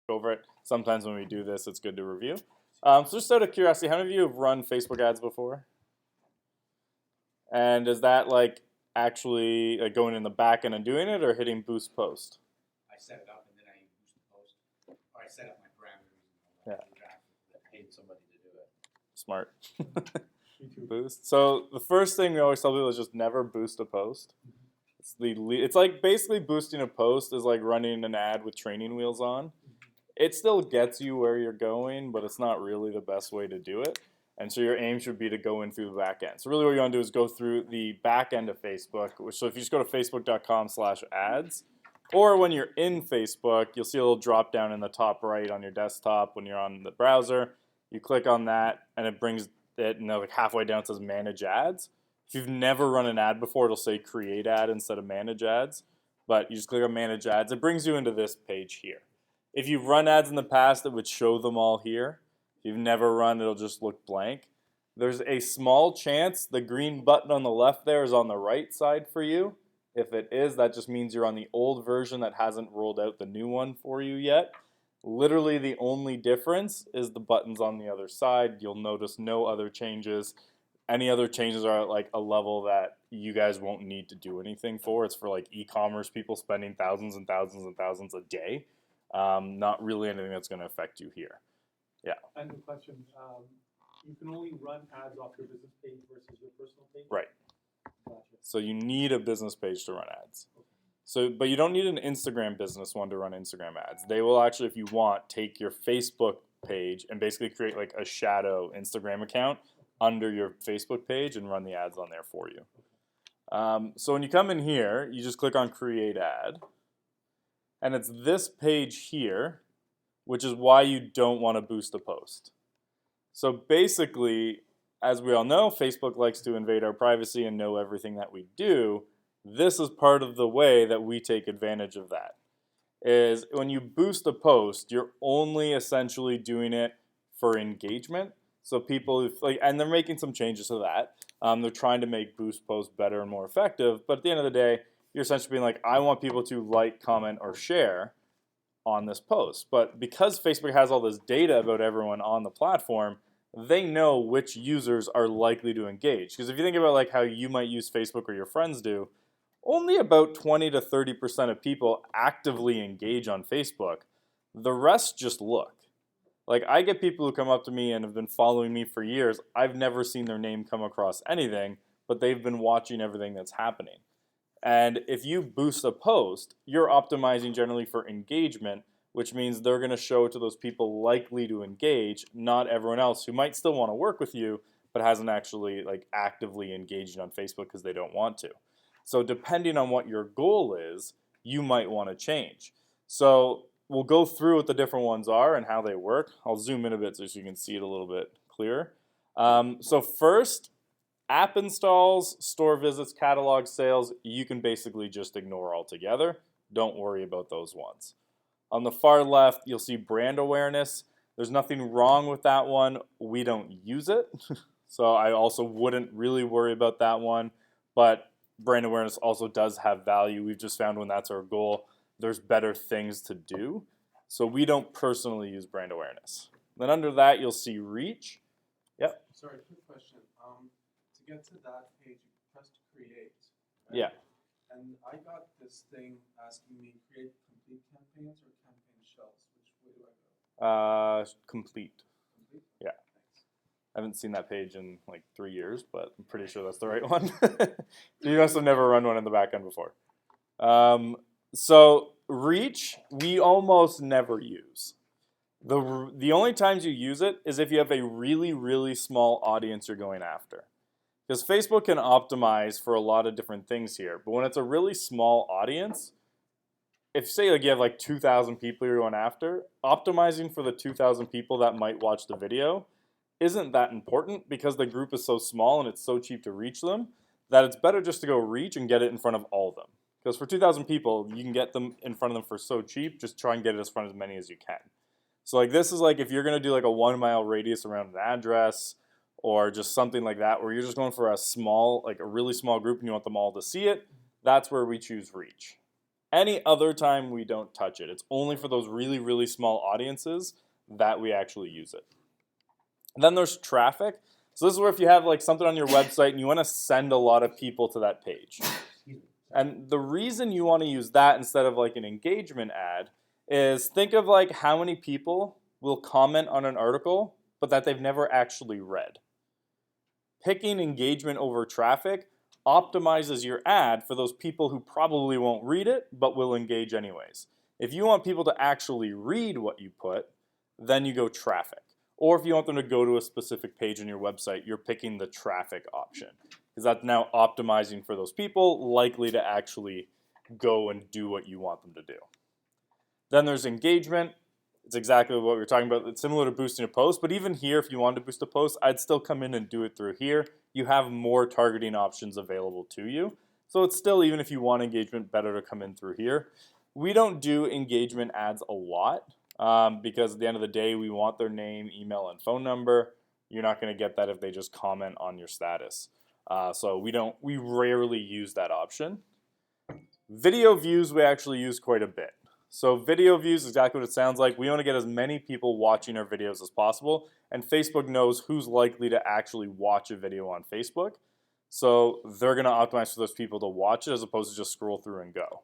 over it. Sometimes when we do this, it's good to review. So just out of curiosity, how many of you have run Facebook ads before? And is that like actually like going in the back end and doing it, or hitting boost post? I set it up and then I boost the post, or I set up my parameters and all that. Yeah. I paid somebody to do it. Smart. Boost. So the first thing we always tell people is just never boost a post. It's like basically boosting a post is like running an ad with training wheels on. It still gets you where you're going, but it's not really the best way to do it. And so your aim should be to go in through the back end. So really what you want to do is go through the back end of Facebook. So if you just go to facebook.com/ads, or when you're in Facebook, you'll see a little drop down in the top right on your desktop when you're on the browser. You click on that, and it brings it, and like halfway down it says Manage Ads. If you've never run an ad before, it'll say Create Ad instead of Manage Ads. But you just click on Manage Ads. It brings you into this page here. If you've run ads in the past, it would show them all here. If you've never run, it'll just look blank. There's a small chance the green button on the left there is on the right side for you. If it is, that just means you're on the old version that hasn't rolled out the new one for you yet. Literally the only difference is the buttons on the other side. You'll notice no other changes. Any other changes are at like a level that you guys won't need to do anything for. It's for like e-commerce people spending thousands and thousands and thousands a day. Not really anything that's going to affect you here. Yeah. And the question, you can only run ads off your business page versus your personal page? Right. Gotcha. So you need a business page to run ads. So, but you don't need an Instagram business one to run Instagram ads. They will actually, if you want, take your Facebook page and basically create like a shadow Instagram account under your Facebook page and run the ads on there for you. So when you come in here, you just click on Create Ad. And it's this page here, which is why you don't want to boost a post. So basically, as we all know, Facebook likes to invade our privacy and know everything that we do. This is part of the way that we take advantage of that. Is when you boost a post, you're only essentially doing it for engagement. So people, and they're making some changes to that. They're trying to make boost posts better and more effective. But at the end of the day, you're essentially being like, I want people to like, comment, or share on this post. But because Facebook has all this data about everyone on the platform, they know which users are likely to engage. Because if you think about like how you might use Facebook or your friends do, only about 20 to 30% of people actively engage on Facebook. The rest just look. Like I get people who come up to me and have been following me for years. I've never seen their name come across anything, but they've been watching everything that's happening. And if you boost a post, you're optimizing generally for engagement, which means they're going to show it to those people likely to engage, not everyone else who might still want to work with you, but hasn't actually like actively engaged on Facebook because they don't want to. So depending on what your goal is, you might want to change. So we'll go through what the different ones are and how they work. I'll zoom in a bit so you can see it a little bit clearer. So first, app installs, store visits, catalog sales, you can basically just ignore altogether. Don't worry about those ones. On the far left, you'll see brand awareness. There's nothing wrong with that one. We don't use it. So I also wouldn't really worry about that one. But brand awareness also does have value. We've just found when that's our goal, there's better things to do. So we don't personally use brand awareness. Then under that, you'll see reach. Yep. Sorry, quick question. To get to that page, you press create. Right? Yeah. And I got this thing asking me create complete campaigns or campaign shells. Which way do I go? Complete. Complete? Yeah. Thanks. I haven't seen that page in like 3 years, but I'm pretty sure that's the right one. You must have never run one in the back end before. So reach, we almost never use. The only times you use it is if you have a really, really small audience you're going after. Because Facebook can optimize for a lot of different things here. But when it's a really small audience, if say like you have like 2,000 people you're going after, optimizing for the 2,000 people that might watch the video isn't that important because the group is so small and it's so cheap to reach them that it's better just to go reach and get it in front of all of them. Because for 2,000 people, you can get them in front of them for so cheap, just try and get it in front of as many as you can. So like this is like if you're going to do like a 1 mile radius around an address or just something like that where you're just going for a small, like a really small group and you want them all to see it, that's where we choose reach. Any other time we don't touch it. It's only for those really, really small audiences that we actually use it. And then there's traffic. So this is where if you have like something on your website and you want to send a lot of people to that page. And the reason you want to use that instead of like an engagement ad is think of like how many people will comment on an article but that they've never actually read. Picking engagement over traffic optimizes your ad for those people who probably won't read it but will engage anyways. If you want people to actually read what you put, then you go traffic. Or if you want them to go to a specific page on your website, you're picking the traffic option because that's now optimizing for those people likely to actually go and do what you want them to do. Then there's engagement. It's exactly what we were talking about. It's similar to boosting a post, but even here, if you wanted to boost a post, I'd still come in and do it through here. You have more targeting options available to you. So it's still, even if you want engagement, better to come in through here. We don't do engagement ads a lot because at the end of the day, we want their name, email, and phone number. You're not going to get that if they just comment on your status. So we rarely use that option. Video views we actually use quite a bit. So video views is exactly what it sounds like. We want to get as many people watching our videos as possible, and Facebook knows who's likely to actually watch a video on Facebook. So they're going to optimize for those people to watch it as opposed to just scroll through and go.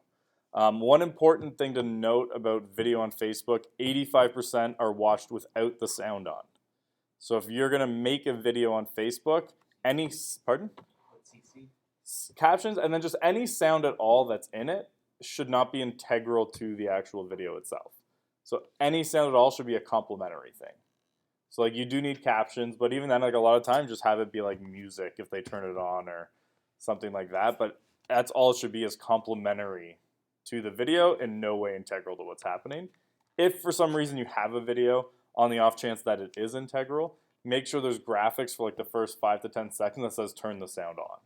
One important thing to note about video on Facebook, 85% are watched without the sound on. So if you're going to make a video on Facebook, captions, and then just any sound at all that's in it should not be integral to the actual video itself. So any sound at all should be a complementary thing. So like you do need captions, but even then, like a lot of times, just have it be like music if they turn it on or something like that. But that's all it should be, is complementary to the video, in no way integral to what's happening. If for some reason you have a video, on the off chance that it is integral, make sure there's graphics for like the first 5 to 10 seconds that says turn the sound on,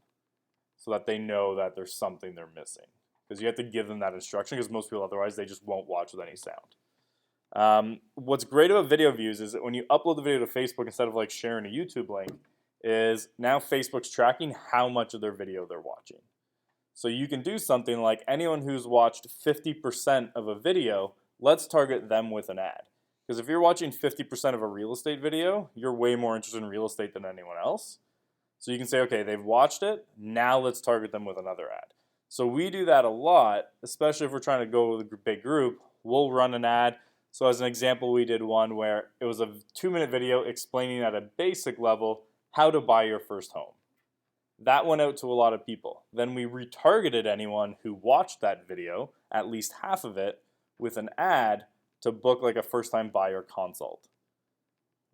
so that they know that there's something they're missing. Because you have to give them that instruction, because most people otherwise they just won't watch with any sound. What's great about video views is that when you upload the video to Facebook instead of like sharing a YouTube link, is now Facebook's tracking how much of their video they're watching. So you can do something like anyone who's watched 50% of a video, let's target them with an ad. Because if you're watching 50% of a real estate video, you're way more interested in real estate than anyone else. So you can say, okay, they've watched it, now let's target them with another ad. So we do that a lot, especially if we're trying to go with a big group. We'll run an ad. So as an example, we did one where it was a 2-minute video explaining at a basic level how to buy your first home. That went out to a lot of people. Then we retargeted anyone who watched that video, at least half of it, with an ad to book like a first-time buyer consult.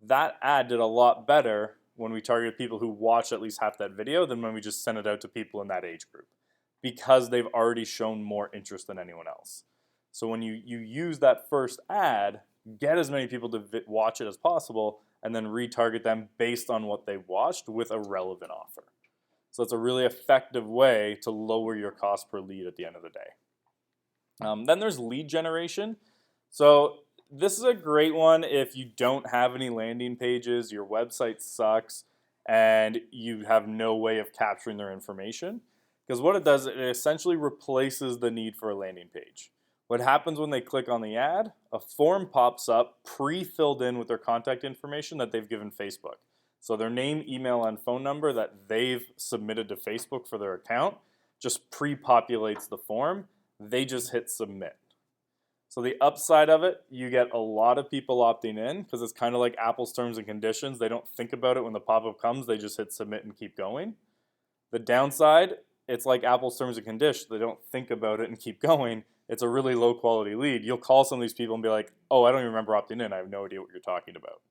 That ad did a lot better when we targeted people who watched at least half that video than when we just sent it out to people in that age group, because they've already shown more interest than anyone else. So when you use that first ad, get as many people to watch it as possible, and then retarget them based on what they watched with a relevant offer. So it's a really effective way to lower your cost per lead at the end of the day. Then there's lead generation. So this is a great one if you don't have any landing pages, your website sucks, and you have no way of capturing their information. Because what it does, it essentially replaces the need for a landing page. What happens when they click on the ad, a form pops up pre-filled in with their contact information that they've given Facebook. So their name, email, and phone number that they've submitted to Facebook for their account just pre-populates the form. They just hit submit. So the upside of it, you get a lot of people opting in because it's kind of like Apple's terms and conditions. They don't think about it when the pop-up comes. They just hit submit and keep going. The downside, it's like Apple's terms and conditions. They don't think about it and keep going. It's a really low quality lead. You'll call some of these people and be like, oh, I don't even remember opting in. I have no idea what you're talking about.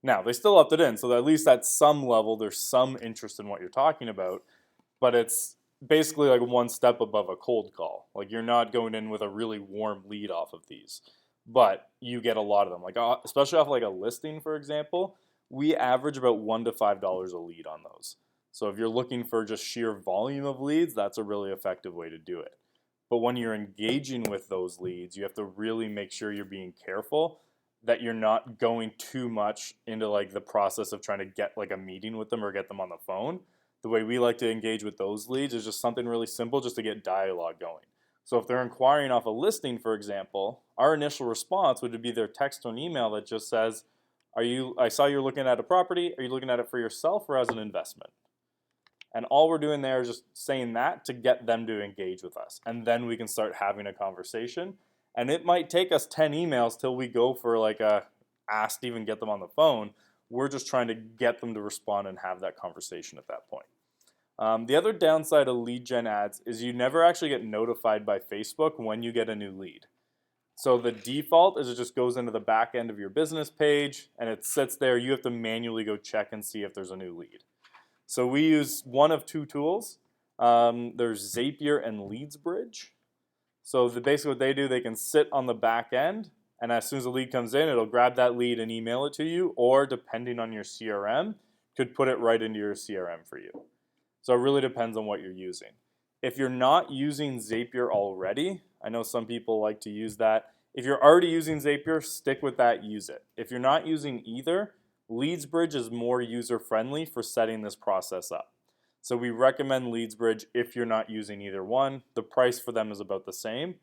Now, they still opted in, so that at least at some level, there's some interest in what you're talking about, but it's basically like one step above a cold call. Like you're not going in with a really warm lead off of these, but you get a lot of them. Like especially off like a listing, for example, we average about $1 to $5 a lead on those. So if you're looking for just sheer volume of leads, that's a really effective way to do it. But when you're engaging with those leads, you have to really make sure you're being careful that you're not going too much into like the process of trying to get like a meeting with them or get them on the phone. The way we like to engage with those leads is just something really simple just to get dialogue going. So if they're inquiring off a listing, for example, our initial response would be their text or an email that just says, I saw you're looking at a property. Are you looking at it for yourself or as an investment? And all we're doing there is just saying that to get them to engage with us. And then we can start having a conversation. And it might take us 10 emails till we go for like a ask to even get them on the phone. We're just trying to get them to respond and have that conversation at that point. The other downside of lead gen ads is you never actually get notified by Facebook when you get a new lead. So the default is it just goes into the back end of your business page and it sits there. You have to manually go check and see if there's a new lead. So we use one of two tools. There's Zapier and LeadsBridge. So basically what they do, they can sit on the back end, and as soon as the lead comes in, it'll grab that lead and email it to you, or depending on your CRM, could put it right into your CRM for you. So it really depends on what you're using. If you're not using Zapier already, I know some people like to use that. If you're already using Zapier, stick with that, use it. If you're not using either, LeadsBridge is more user-friendly for setting this process up. So we recommend LeadsBridge if you're not using either one. The price for them is about the same,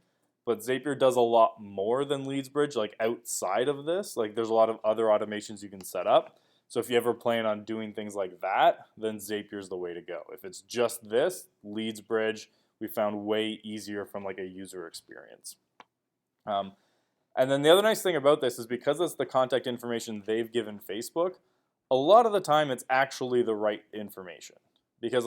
but Zapier does a lot more than LeadsBridge, like outside of this. Like there's a lot of other automations you can set up. So if you ever plan on doing things like that, then Zapier's the way to go. If it's just this, LeadsBridge, we found way easier from like a user experience. And then the other nice thing about this is because it's the contact information they've given Facebook, a lot of the time it's actually the right information. Because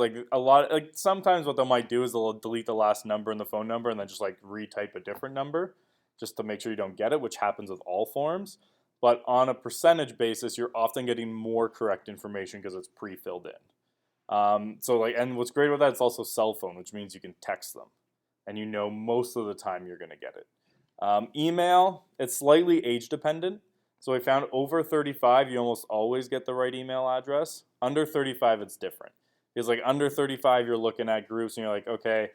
sometimes what they might do is they'll delete the last number and the phone number and then just like retype a different number just to make sure you don't get it, which happens with all forms. But on a percentage basis, you're often getting more correct information because it's pre-filled in. And what's great about that, it's also cell phone, which means you can text them. And you know most of the time you're going to get it. Email, it's slightly age dependent. So we found over 35, you almost always get the right email address. Under 35, it's different. Because like under 35, you're looking at groups and you're like, okay,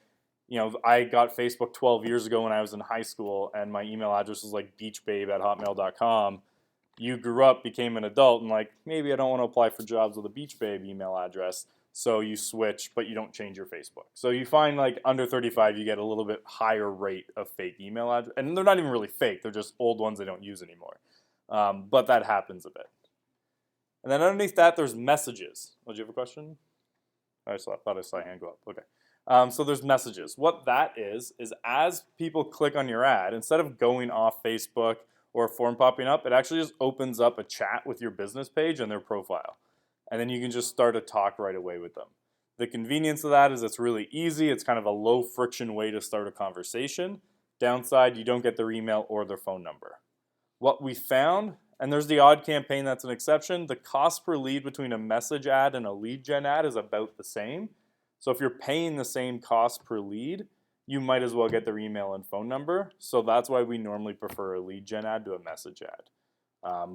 I got Facebook 12 years ago when I was in high school and my email address was like beachbabe@hotmail.com. You grew up, became an adult, and like, maybe I don't want to apply for jobs with a beachbabe email address. So you switch, but you don't change your Facebook. So you find like under 35, you get a little bit higher rate of fake email address. And they're not even really fake. They're just old ones they don't use anymore. But that happens a bit. And then underneath that, there's messages. Oh, do you have a question? I thought I saw a hand go up. Okay. So there's messages. What that is as people click on your ad, instead of going off Facebook or a form popping up, it actually just opens up a chat with your business page and their profile. And then you can just start a talk right away with them. The convenience of that is it's really easy. It's kind of a low friction way to start a conversation. Downside, you don't get their email or their phone number. What we found, and there's the odd campaign that's an exception, the cost per lead between a message ad and a lead gen ad is about the same. So if you're paying the same cost per lead, you might as well get their email and phone number. So that's why we normally prefer a lead gen ad to a message ad.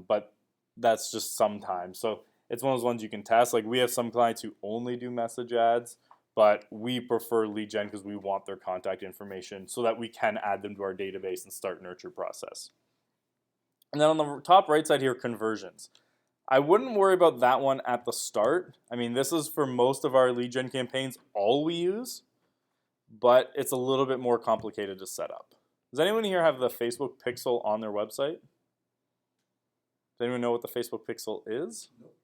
But that's just sometimes. So it's one of those ones you can test. Like we have some clients who only do message ads, but we prefer lead gen because we want their contact information so that we can add them to our database and start nurture process. And then on the top right side here, conversions. I wouldn't worry about that one at the start. I mean, this is for most of our lead gen campaigns all we use, but it's a little bit more complicated to set up. Does anyone here have the Facebook Pixel on their website? Does anyone know what the Facebook Pixel is? Nope.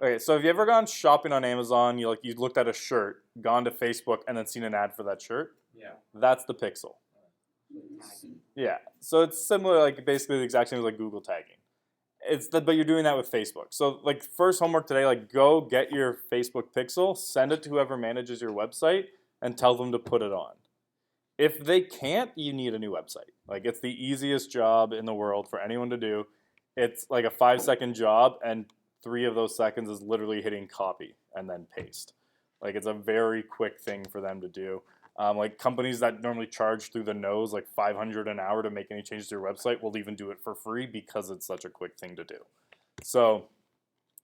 Okay, so have you ever gone shopping on Amazon, you looked at a shirt, gone to Facebook, and then seen an ad for that shirt? Yeah. That's the Pixel. Yeah, so it's similar, like basically the exact same as like Google tagging. But you're doing that with Facebook. So like first homework today, like go get your Facebook Pixel, send it to whoever manages your website, and tell them to put it on. If they can't, you need a new website. Like it's the easiest job in the world for anyone to do. It's like a 5-second job, and 3 of those seconds is literally hitting copy and then paste. Like it's a very quick thing for them to do. Like companies that normally charge through the nose like $500 an hour to make any changes to your website will even do it for free because it's such a quick thing to do. So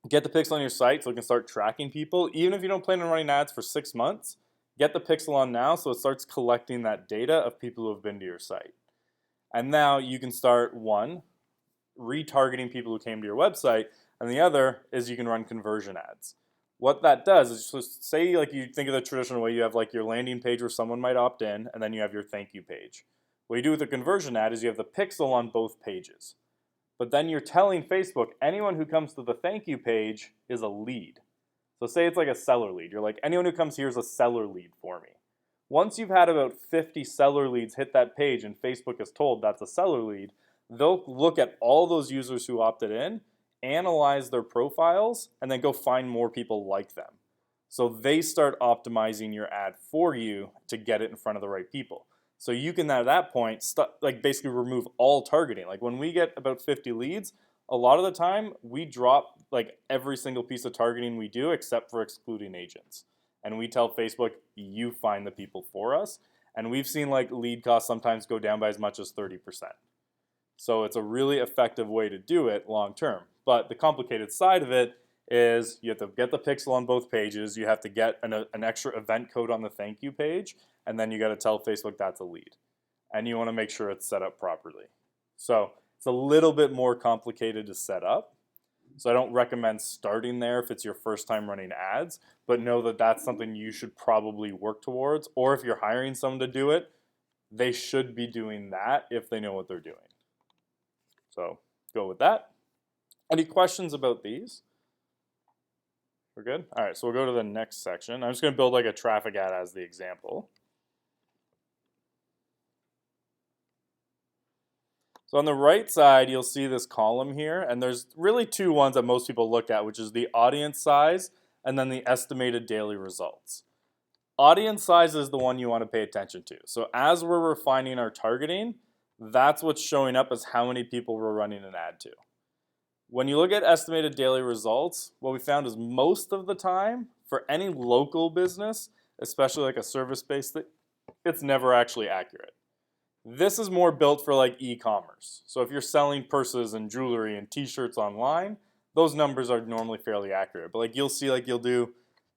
get the Pixel on your site so it can start tracking people. Even if you don't plan on running ads for 6 months, get the Pixel on now so it starts collecting that data of people who have been to your site. And now you can start, one, retargeting people who came to your website, and the other is you can run conversion ads. What that does is, just say like you think of the traditional way, you have like your landing page where someone might opt in, and then you have your thank you page. What you do with a conversion ad is you have the pixel on both pages. But then you're telling Facebook, anyone who comes to the thank you page is a lead. So say it's like a seller lead. You're like, anyone who comes here is a seller lead for me. Once you've had about 50 seller leads hit that page and Facebook is told that's a seller lead, they'll look at all those users who opted in, analyze their profiles, and then go find more people like them. So they start optimizing your ad for you to get it in front of the right people. So you can at that point like basically remove all targeting. Like when we get about 50 leads, a lot of the time we drop like every single piece of targeting we do except for excluding agents. And we tell Facebook, you find the people for us. And we've seen like lead costs sometimes go down by as much as 30%. So it's a really effective way to do it long term. But the complicated side of it is you have to get the pixel on both pages, you have to get an extra event code on the thank you page, and then you got to tell Facebook that's a lead. And you want to make sure it's set up properly. So it's a little bit more complicated to set up. So I don't recommend starting there if it's your first time running ads, but know that that's something you should probably work towards. Or if you're hiring someone to do it, they should be doing that if they know what they're doing. So go with that. Any questions about these? We're good? All right, so we'll go to the next section. I'm just going to build like a traffic ad as the example. So on the right side, you'll see this column here, and there's really two ones that most people look at, which is the audience size and then the estimated daily results. Audience size is the one you want to pay attention to. So as we're refining our targeting, that's what's showing up as how many people we're running an ad to. When you look at estimated daily results, what we found is most of the time, for any local business, especially like a service-based thing, it's never actually accurate. This is more built for like e-commerce. So if you're selling purses and jewelry and t-shirts online, those numbers are normally fairly accurate. But like you'll see, like you'll do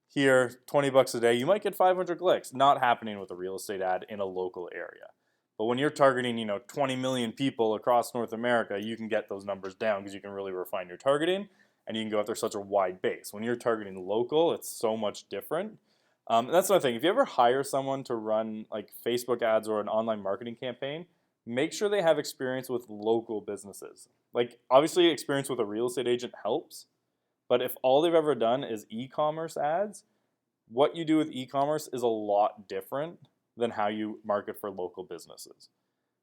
here, 20 bucks a day, you might get 500 clicks. Not happening with a real estate ad in a local area. But when you're targeting, 20 million people across North America, you can get those numbers down because you can really refine your targeting and you can go after such a wide base. When you're targeting local, it's so much different. And that's another thing. If you ever hire someone to run like Facebook ads or an online marketing campaign, make sure they have experience with local businesses. Like obviously experience with a real estate agent helps, but if all they've ever done is e-commerce ads, what you do with e-commerce is a lot different than how you market for local businesses.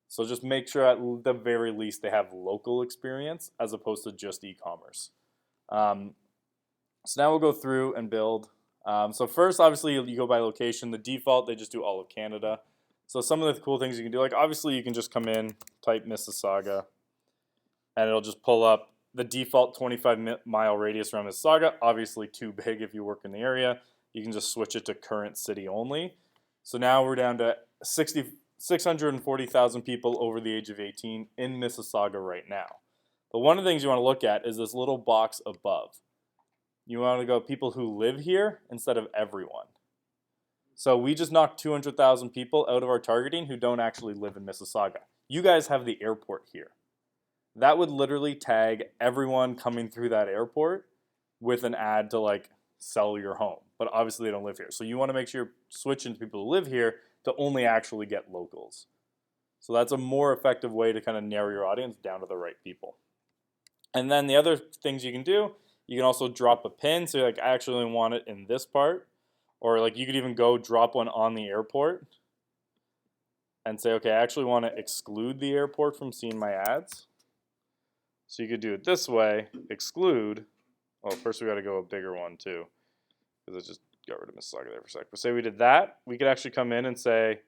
So just make sure at the very least they have local experience as opposed to just e-commerce. So now we'll go through and build. So first, obviously, you go by location. The default, they just do all of Canada. So some of the cool things you can do, like obviously you can just come in, type Mississauga, and it'll just pull up the default 25-mile radius around Mississauga. Obviously too big if you work in the area. You can just switch it to current city only. So now we're down to 640,000 people over the age of 18 in Mississauga right now. But one of the things you want to look at is this little box above. You want to go people who live here instead of everyone. So we just knocked 200,000 people out of our targeting who don't actually live in Mississauga. You guys have the airport here. That would literally tag everyone coming through that airport with an ad to like sell your home. But obviously they don't live here. So you want to make sure you're switching to people who live here to only actually get locals. So that's a more effective way to kind of narrow your audience down to the right people. And then the other things you can do, you can also drop a pin. So you're like, I actually want it in this part. Or like you could even go drop one on the airport and say, okay, I actually want to exclude the airport from seeing my ads. So you could do it this way, exclude. Oh, first we got to go a bigger one too, because I just got rid of Mississauga there for a sec. But say we did that, we could actually come in and say,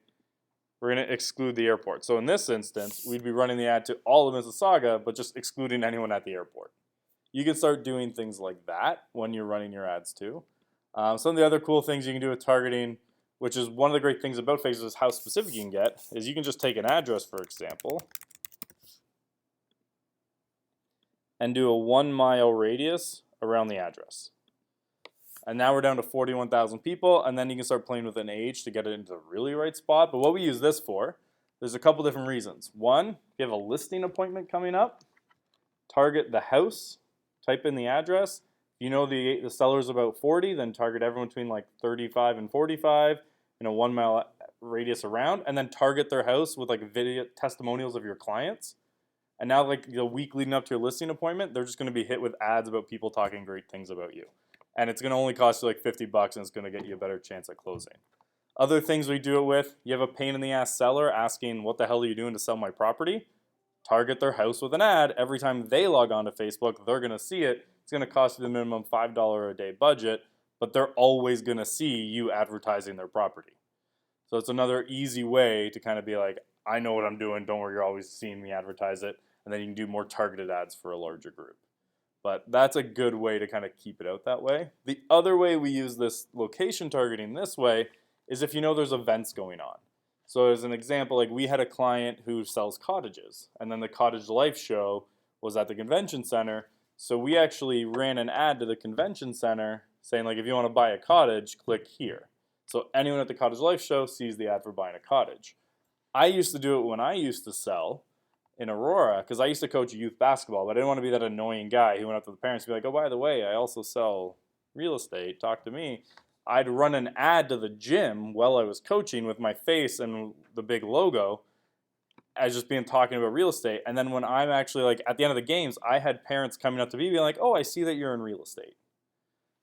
we're going to exclude the airport. So in this instance, we'd be running the ad to all of Mississauga, but just excluding anyone at the airport. You can start doing things like that when you're running your ads too. Some of the other cool things you can do with targeting, which is one of the great things about Facebook is how specific you can get, is you can just take an address, for example, and do a 1-mile radius around the address. And now we're down to 41,000 people, and then you can start playing with an age to get it into the really right spot. But what we use this for, there's a couple different reasons. One, if you have a listing appointment coming up, target the house, type in the address. If you know the seller's about 40, then target everyone between like 35 and 45 in a 1 mile radius around, and then target their house with like video testimonials of your clients. And now, like the week leading up to your listing appointment, they're just going to be hit with ads about people talking great things about you, and it's going to only cost you like $50, and it's going to get you a better chance at closing. Other things we do it with: you have a pain in the ass seller asking, "What the hell are you doing to sell my property?" Target their house with an ad. Every time they log on to Facebook, they're going to see it. It's going to cost you the minimum $5 a day budget, but they're always going to see you advertising their property. So it's another easy way to kind of be like, I know what I'm doing. Don't worry, you're always seeing me advertise it. And then you can do more targeted ads for a larger group. But that's a good way to kind of keep it out that way. The other way we use this location targeting this way is if you know there's events going on. So as an example, like we had a client who sells cottages, and then the Cottage Life show was at the convention center. So we actually ran an ad to the convention center saying, like, if you want to buy a cottage, click here. So anyone at the Cottage Life show sees the ad for buying a cottage. I used to do it when I used to sell in Aurora, because I used to coach youth basketball, but I didn't want to be that annoying guy who went up to the parents and be like, oh, by the way, I also sell real estate, talk to me. I'd run an ad to the gym while I was coaching with my face and the big logo as just being talking about real estate. And then when I'm actually like at the end of the games, I had parents coming up to me being like, oh, I see that you're in real estate.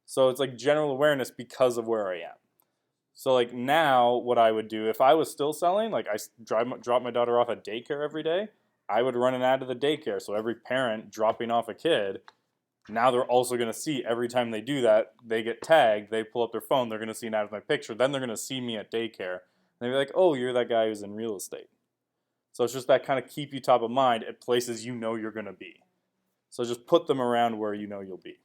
So it's like general awareness because of where I am. So like now what I would do if I was still selling, like I drop my daughter off at daycare every day, I would run an ad to the daycare. So every parent dropping off a kid, now they're also going to see every time they do that, they get tagged, they pull up their phone, they're going to see an ad with my picture, then they're going to see me at daycare. And they'll be like, oh, you're that guy who's in real estate. So it's just that kind of keep you top of mind at places you know you're going to be. So just put them around where you know you'll be.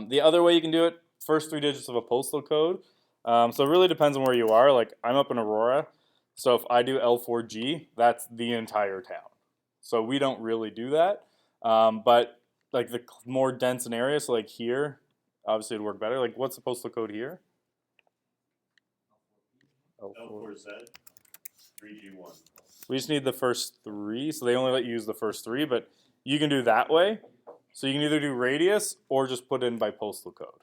The other way you can do it, first 3 digits of a postal code. So it really depends on where you are. Like I'm up in Aurora, so if I do L4G, that's the entire town. So we don't really do that. But like the more dense an area, so like here, obviously it'd work better. Like what's the postal code here? L4Z, 3G1. We just need the first 3, so they only let you use the first 3, but you can do that way. So you can either do radius or just put in by postal code.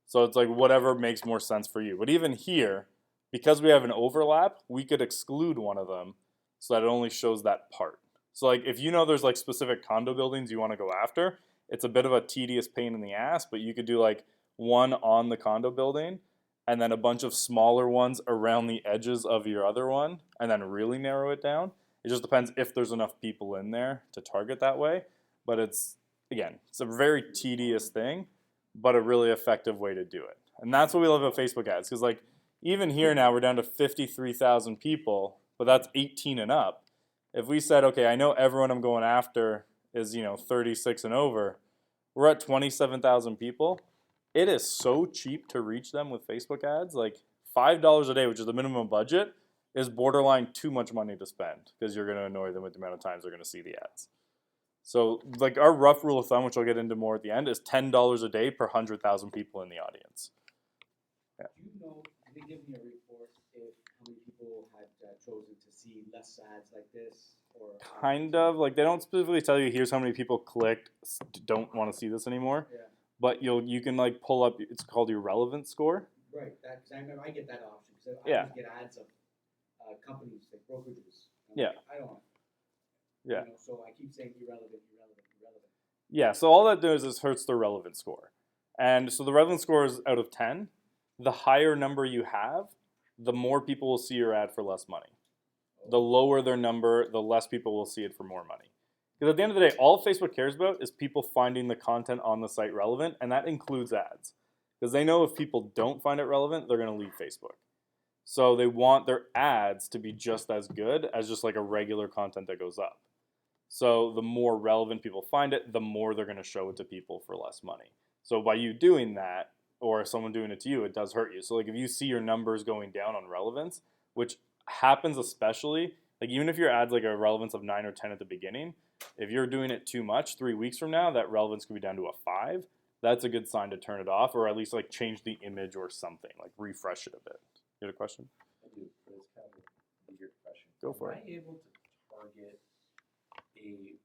So it's like whatever makes more sense for you. But even here, because we have an overlap, we could exclude one of them so that it only shows that part. So like if you know there's like specific condo buildings you want to go after, it's a bit of a tedious pain in the ass, but you could do like one on the condo building and then a bunch of smaller ones around the edges of your other one and then really narrow it down. It just depends if there's enough people in there to target that way. But it's, again, it's a very tedious thing, but a really effective way to do it. And that's what we love about Facebook ads, because like even here now we're down to 53,000 people, but that's 18 and up. If we said, okay, I know everyone I'm going after is 36 and over, we're at 27,000 people. It is so cheap to reach them with Facebook ads. Like $5 a day, which is the minimum budget, is borderline too much money to spend because you're going to annoy them with the amount of times they're going to see the ads. So like our rough rule of thumb, which I'll get into more at the end, is $10 a day per 100,000 people in the audience. Do you know, did they give me a report if how many people had chosen to see less ads like this? Or Kind of. Like they don't specifically tell you here's how many people clicked, don't want to see this anymore. Yeah. But you can like pull up, it's called your relevance score. Right, because I remember I get that option, because I Yeah. always get ads of companies, like brokerages. Yeah. I don't want. Yeah. So I keep saying irrelevant. Yeah, so all that does is hurts the relevance score. And so the relevance score is out of 10. The higher number you have, the more people will see your ad for less money. The lower their number, the less people will see it for more money. Because at the end of the day, all Facebook cares about is people finding the content on the site relevant, and that includes ads. Because they know if people don't find it relevant, they're going to leave Facebook. So they want their ads to be just as good as just like a regular content that goes up. So the more relevant people find it, the more they're going to show it to people for less money. So by you doing that, or someone doing it to you, it does hurt you. So like if you see your numbers going down on relevance, which happens especially, like even if your ad's like a relevance of 9 or 10 at the beginning, if you're doing it too much, 3 weeks from now, that relevance could be down to a 5. That's a good sign to turn it off, or at least like change the image or something, like refresh it a bit. You had a question? I do, but it's kind of a weird question. Go for Am it. I able to target a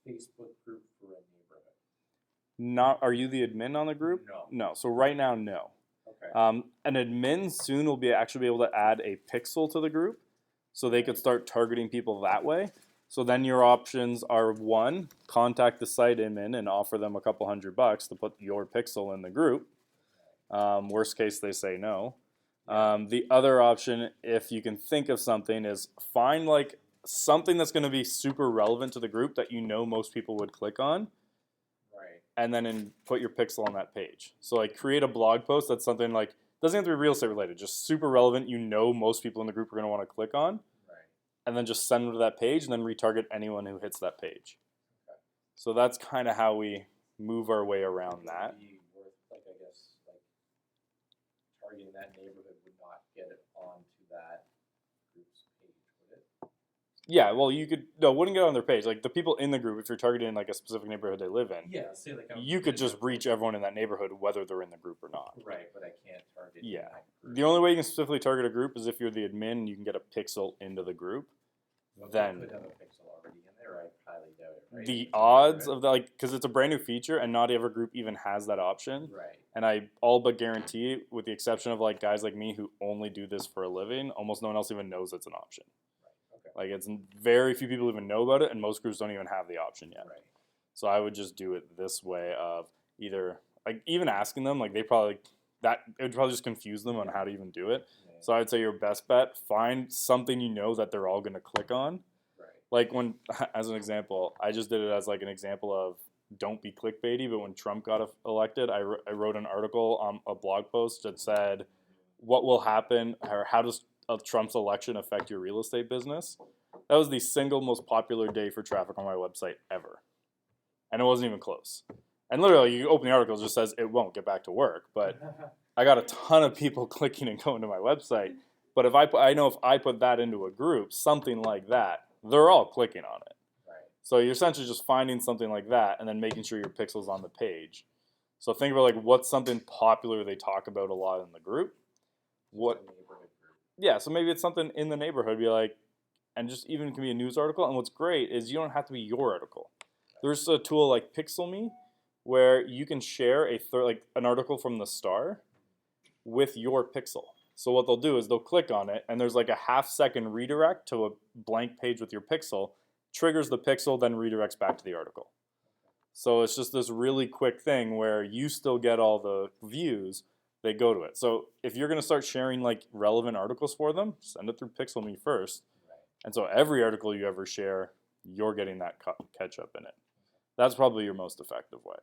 Facebook group for a neighborhood? Not, are you the admin on the group? No. No. So right now, no. Okay. An admin soon will actually be able to add a pixel to the group, so they could start targeting people that way. So then your options are: one, contact the site admin and offer them a couple $100 to put your pixel in the group. Worst case, they say no. The other option, if you can think of something, is find like something that's going to be super relevant to the group that you know most people would click on, Right. and then put your pixel on that page. So like create a blog post that's something like, doesn't have to be real estate related, just super relevant, you know most people in the group are going to want to click on, Right. and then just send them to that page and then retarget anyone who hits that page. Okay. So that's kind of how we move our way around that. Would it be worth, like, I guess, like, targeting that neighborhood would not get it onto that group's page, would it? Yeah, well, you could, no, it wouldn't get on their page. Like the people in the group, if you're targeting like a specific neighborhood they live in, Yeah, say like you could just reach everyone in that neighborhood whether they're in the group or not. Right, but I can't target. Yeah. that group. The only way you can specifically target a group is if you're the admin and you can get a pixel into the group. But Then we could have a pixel already in there. I highly doubt it. Right? the It's odds already- of that, like, because it's a brand new feature and not every group even has that option. Right. And I all but guarantee, with the exception of like guys like me who only do this for a living, almost no one else even knows it's an option. Right. Okay. Like it's very few people even know about it, and most groups don't even have the option yet. Right. So I would just do it this way of either like even asking them, like they probably that it would probably just confuse them on how to even do it. Yeah. So I'd say your best bet, find something you know that they're all gonna click on. Right. Like when, as an example, I just did it as like an example of don't be clickbaity, but when Trump got elected, I wrote an article on a blog post that said, what will happen, or how does Trump's election affect your real estate business? That was the single most popular day for traffic on my website ever. And it wasn't even close. And literally, you open the article, it just says it won't get back to work. But I got a ton of people clicking and going to my website. But if I know if I put that into a group, something like that, they're all clicking on it. Right. So you're essentially just finding something like that and then making sure your pixel's on the page. So think about like what's something popular they talk about a lot in the group. What? It's a neighborhood group. Yeah, so maybe it's something in the neighborhood. Be like, and just even it can be a news article. And what's great is you don't have to be your article. There's a tool like Pixel Me, where you can share like an article from the Star with your pixel. So what they'll do is they'll click on it, and there's like a half-second redirect to a blank page with your pixel, triggers the pixel, then redirects back to the article. So it's just this really quick thing where you still get all the views, they go to it. So if you're going to start sharing like relevant articles for them, send it through Pixel Me first. Right. And so every article you ever share, you're getting that catch up in it. That's probably your most effective way.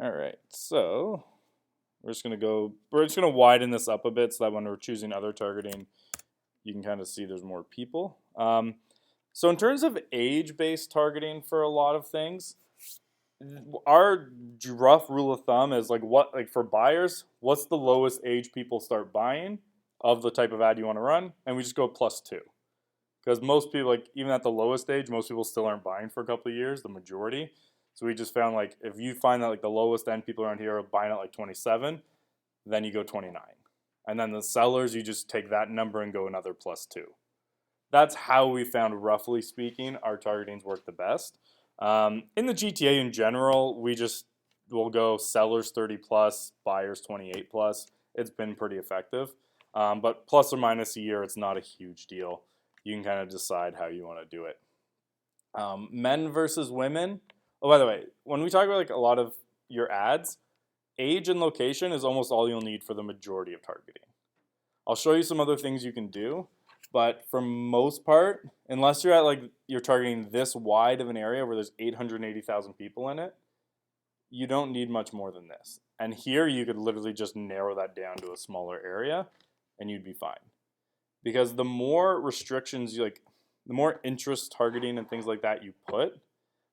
All right, so we're just gonna widen this up a bit so that when we're choosing other targeting, you can kind of see there's more people. So in terms of age-based targeting for a lot of things, our rough rule of thumb is like for buyers, what's the lowest age people start buying of the type of ad you want to run, and we just go +2. Because most people, like even at the lowest age, most people still aren't buying for a couple of years, the majority. So we just found like if you find that like the lowest end people around here are buying at like 27, then you go 29. And then the sellers, you just take that number and go another +2. That's how we found, roughly speaking, our targetings work the best. In the GTA in general, we'll go sellers 30 plus, buyers 28 plus. It's been pretty effective. But plus or minus a year, it's not a huge deal. You can kind of decide how you want to do it. Men versus women. Oh, by the way, when we talk about like a lot of your ads, age and location is almost all you'll need for the majority of targeting. I'll show you some other things you can do, but for most part, unless you're at like you're targeting this wide of an area where there's 880,000 people in it, you don't need much more than this. And here you could literally just narrow that down to a smaller area and you'd be fine. Because the more restrictions the more interest targeting and things like that you put,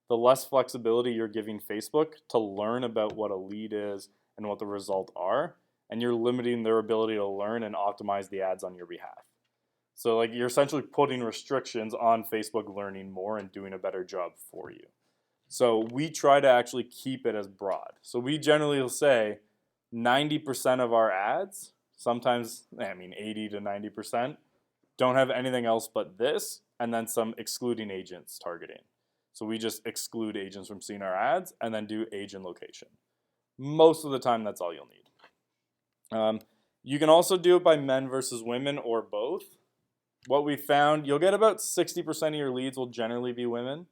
the less flexibility you're giving Facebook to learn about what a lead is and what the results are, and you're limiting their ability to learn and optimize the ads on your behalf. So like you're essentially putting restrictions on Facebook learning more and doing a better job for you. So we try to actually keep it as broad. So we generally will say 90% of our ads, sometimes 80 to 90%, don't have anything else but this, and then some excluding agents targeting. So we just exclude agents from seeing our ads and then do age and location. Most of the time, that's all you'll need. You can also do it by men versus women or both. What we found, you'll get about 60% of your leads will generally be women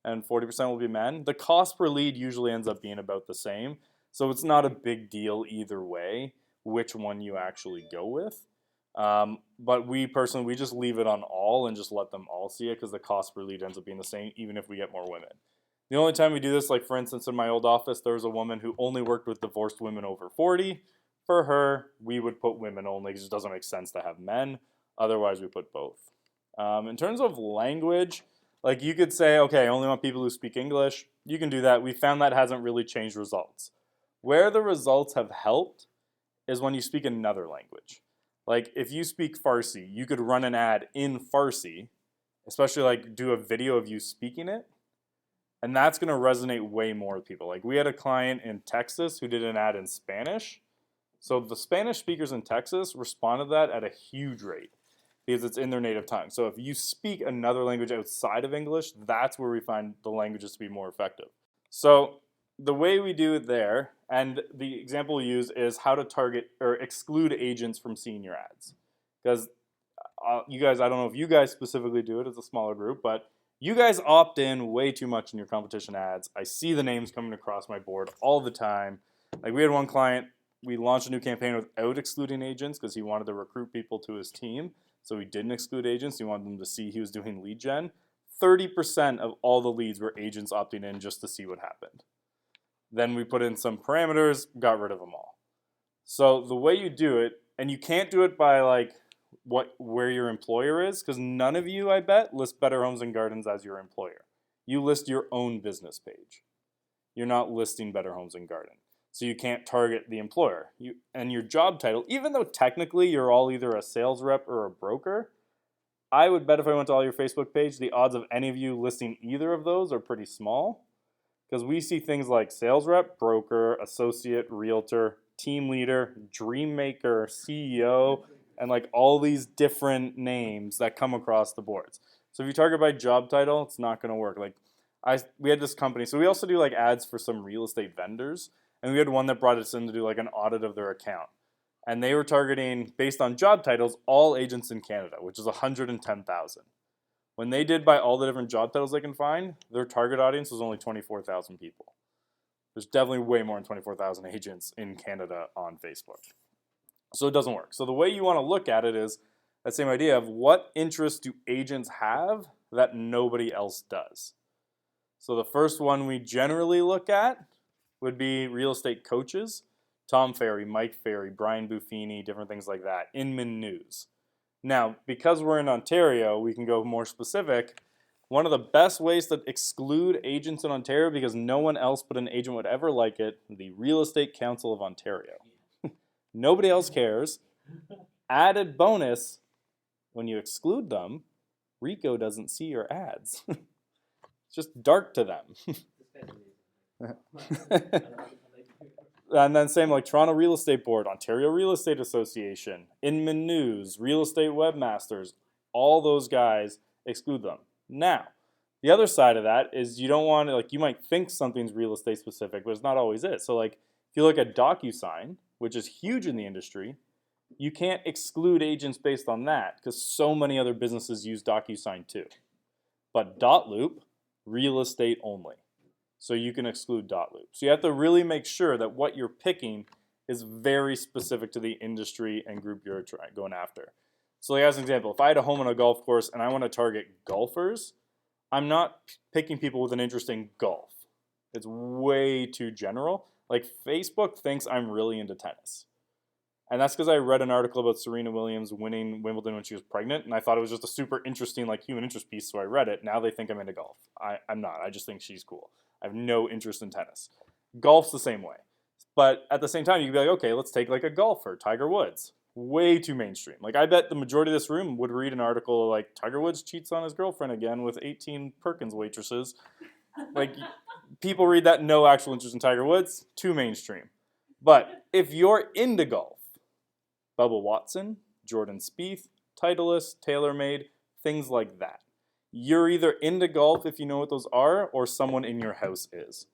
and 40% will be men. The cost per lead usually ends up being about the same. So it's not a big deal either way which one you actually go with. But we personally, we just leave it on all and just let them all see it because the cost per lead ends up being the same even if we get more women. The only time we do this, like for instance, in my old office, there was a woman who only worked with divorced women over 40. For her, we would put women only because it doesn't make sense to have men. Otherwise, we put both. In terms of language, like you could say, okay, I only want people who speak English. You can do that. We found that hasn't really changed results. Where the results have helped is when you speak another language. Like if you speak Farsi, you could run an ad in Farsi, especially like do a video of you speaking it. And that's going to resonate way more with people. Like we had a client in Texas who did an ad in Spanish. So the Spanish speakers in Texas responded to that at a huge rate because it's in their native tongue. So if you speak another language outside of English, that's where we find the languages to be more effective. So the way we do it there, and the example we use is how to target or exclude agents from seeing your ads. Because you guys, I don't know if you guys specifically do it as a smaller group, but you guys opt in way too much in your competition ads. I see the names coming across my board all the time. Like we had one client, we launched a new campaign without excluding agents because he wanted to recruit people to his team. So he didn't exclude agents. He wanted them to see he was doing lead gen. 30% of all the leads were agents opting in just to see what happened. Then we put in some parameters, got rid of them all. So the way you do it, and you can't do it by like where your employer is, because none of you, I bet, list Better Homes and Gardens as your employer. You list your own business page. You're not listing Better Homes and Gardens. So you can't target the employer. And your job title, even though technically you're all either a sales rep or a broker, I would bet if I went to all your Facebook page, the odds of any of you listing either of those are pretty small. Because we see things like sales rep, broker, associate, realtor, team leader, dream maker, CEO, and like all these different names that come across the boards. So if you target by job title, it's not going to work. Like we had this company, so we also do like ads for some real estate vendors. And we had one that brought us in to do like an audit of their account. And they were targeting, based on job titles, all agents in Canada, which is 110,000. When they did by all the different job titles they can find, their target audience was only 24,000 people. There's definitely way more than 24,000 agents in Canada on Facebook. So it doesn't work. So the way you want to look at it is that same idea of what interests do agents have that nobody else does. So the first one we generally look at would be real estate coaches. Tom Ferry, Mike Ferry, Brian Buffini, different things like that. Inman News. Now, because we're in Ontario, we can go more specific. One of the best ways to exclude agents in Ontario, because no one else but an agent would ever like it, the Real Estate Council of Ontario. Nobody else cares. Added bonus, when you exclude them, Rico doesn't see your ads. It's just dark to them. And then same like Toronto Real Estate Board, Ontario Real Estate Association, Inman News, Real Estate Webmasters, all those guys, exclude them. Now, the other side of that is you don't want to, like, you might think something's real estate specific, but it's not always it. So like if you look at DocuSign, which is huge in the industry, you can't exclude agents based on that because so many other businesses use DocuSign too. But Dotloop, real estate only. So you can exclude Dotloop. So you have to really make sure that what you're picking is very specific to the industry and group you're going after. So like as an example, if I had a home on a golf course and I want to target golfers, I'm not picking people with an interest in golf. It's way too general. Like Facebook thinks I'm really into tennis. And that's because I read an article about Serena Williams winning Wimbledon when she was pregnant, and I thought it was just a super interesting like human interest piece, so I read it. Now they think I'm into golf. I'm not. I just think she's cool. I have no interest in tennis. Golf's the same way. But at the same time, you can be like, okay, let's take like a golfer, Tiger Woods. Way too mainstream. Like I bet the majority of this room would read an article like Tiger Woods cheats on his girlfriend again with 18 Perkins waitresses. Like people read that, no actual interest in Tiger Woods, too mainstream. But if you're into golf, Bubba Watson, Jordan Spieth, Titleist, TaylorMade, things like that. you're either into golf if you know what those are, or someone in your house is.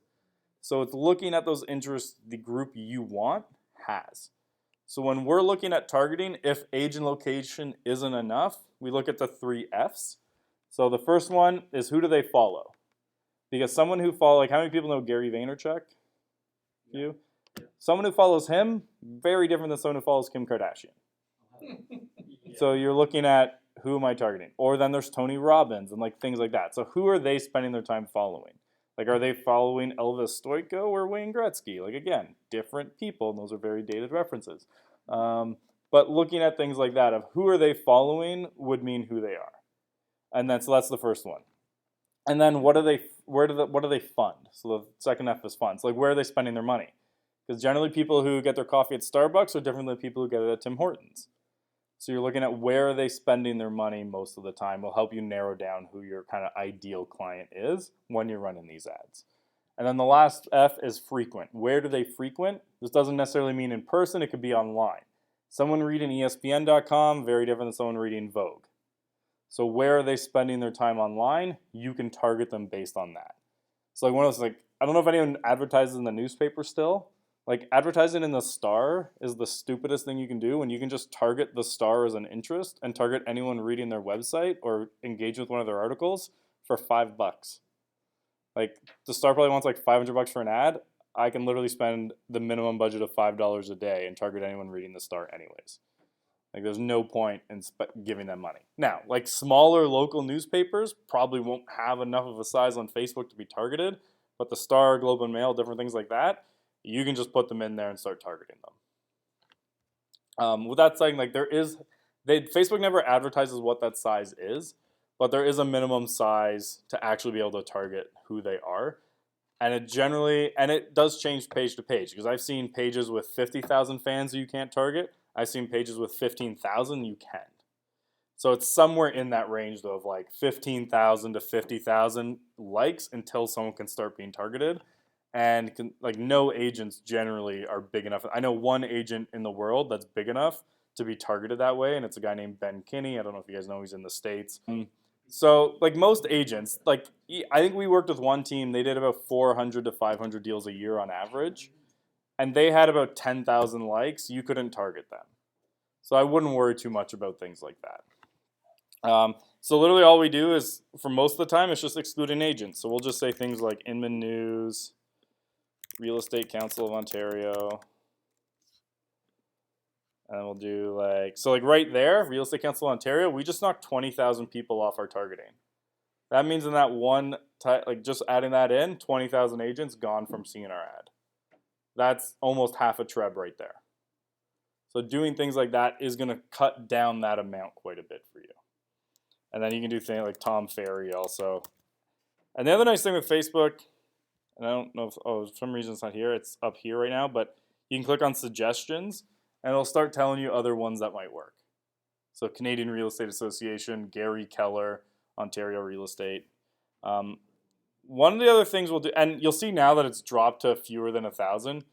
So it's looking at those interests the group you want has. So when we're looking at targeting, if age and location isn't enough, we look at the 3 Fs. So the first one is, who do they follow? Because someone who follows, like, how many people know Gary Vaynerchuk? You? Someone who follows him, very different than someone who follows Kim Kardashian. So you're looking at, who am I targeting? Or then there's Tony Robbins and like things like that. So who are they spending their time following? Like, are they following Elvis Stoico or Wayne Gretzky? Like, again, different people, and those are very dated references. But looking at things like that of who are they following would mean who they are. And then, so that's the first one. And then what do they fund? So the second F is funds. Like, where are they spending their money? Because generally people who get their coffee at Starbucks are different than people who get it at Tim Hortons. So you're looking at where are they spending their money most of the time will help you narrow down who your kind of ideal client is when you're running these ads. And then the last F is frequent. Where do they frequent? This doesn't necessarily mean in person. It could be online. Someone reading ESPN.com, very different than someone reading Vogue. So where are they spending their time online? You can target them based on that. So like one of those, like, I don't know if anyone advertises in the newspaper still. Like, advertising in the Star is the stupidest thing you can do when you can just target the Star as an interest and target anyone reading their website or engage with one of their articles for $5. Like, the Star probably wants like $500 for an ad. I can literally spend the minimum budget of $5 a day and target anyone reading the Star anyways. Like, there's no point in giving them money. Now, like, smaller local newspapers probably won't have enough of a size on Facebook to be targeted, but the Star, Globe and Mail, different things like that, you can just put them in there and start targeting them. With that saying, like, Facebook never advertises what that size is, but there is a minimum size to actually be able to target who they are. And it does change page to page, because I've seen pages with 50,000 fans who you can't target. I've seen pages with 15,000 you can. So it's somewhere in that range, though, of like 15,000 to 50,000 likes until someone can start being targeted. And like, no agents generally are big enough. I know one agent in the world that's big enough to be targeted that way, and it's a guy named Ben Kinney. I don't know if you guys know, he's in the States. So like most agents, like, I think we worked with one team, they did about 400 to 500 deals a year on average, and they had about 10,000 likes. You couldn't target them. So I wouldn't worry too much about things like that. So literally all we do is, for most of the time, it's just excluding agents. So we'll just say things like Inman News, Real Estate Council of Ontario, and then we'll do like right there, Real Estate Council of Ontario, we just knocked 20,000 people off our targeting. That means in that one, like, just adding that in, 20,000 agents gone from seeing our ad. That's almost half a treb right there. So doing things like that is going to cut down that amount quite a bit for you. And then you can do things like Tom Ferry also. And the other nice thing with Facebook, and I don't know if, for some reason it's not here, it's up here right now, but you can click on suggestions and it'll start telling you other ones that might work. So Canadian Real Estate Association, Gary Keller, Ontario Real Estate. One of the other things we'll do, and you'll see now that it's dropped to fewer than 1,000.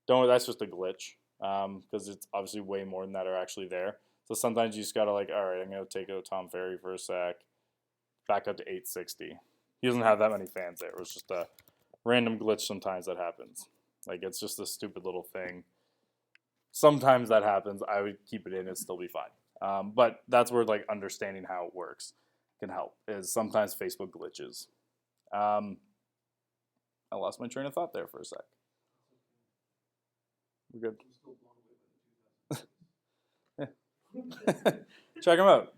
Don't worry, that's just a glitch, because it's obviously way more than that are actually there. So sometimes you just gotta, like, all right, I'm gonna take out Tom Ferry for a sec, back up to 860. He doesn't have that many fans there. It was just a random glitch sometimes that happens. Like, it's just a stupid little thing. Sometimes that happens. I would keep it in, it'd still be fine. But that's where, like, understanding how it works can help, is sometimes Facebook glitches. I lost my train of thought there for a sec. We're good. Check them out.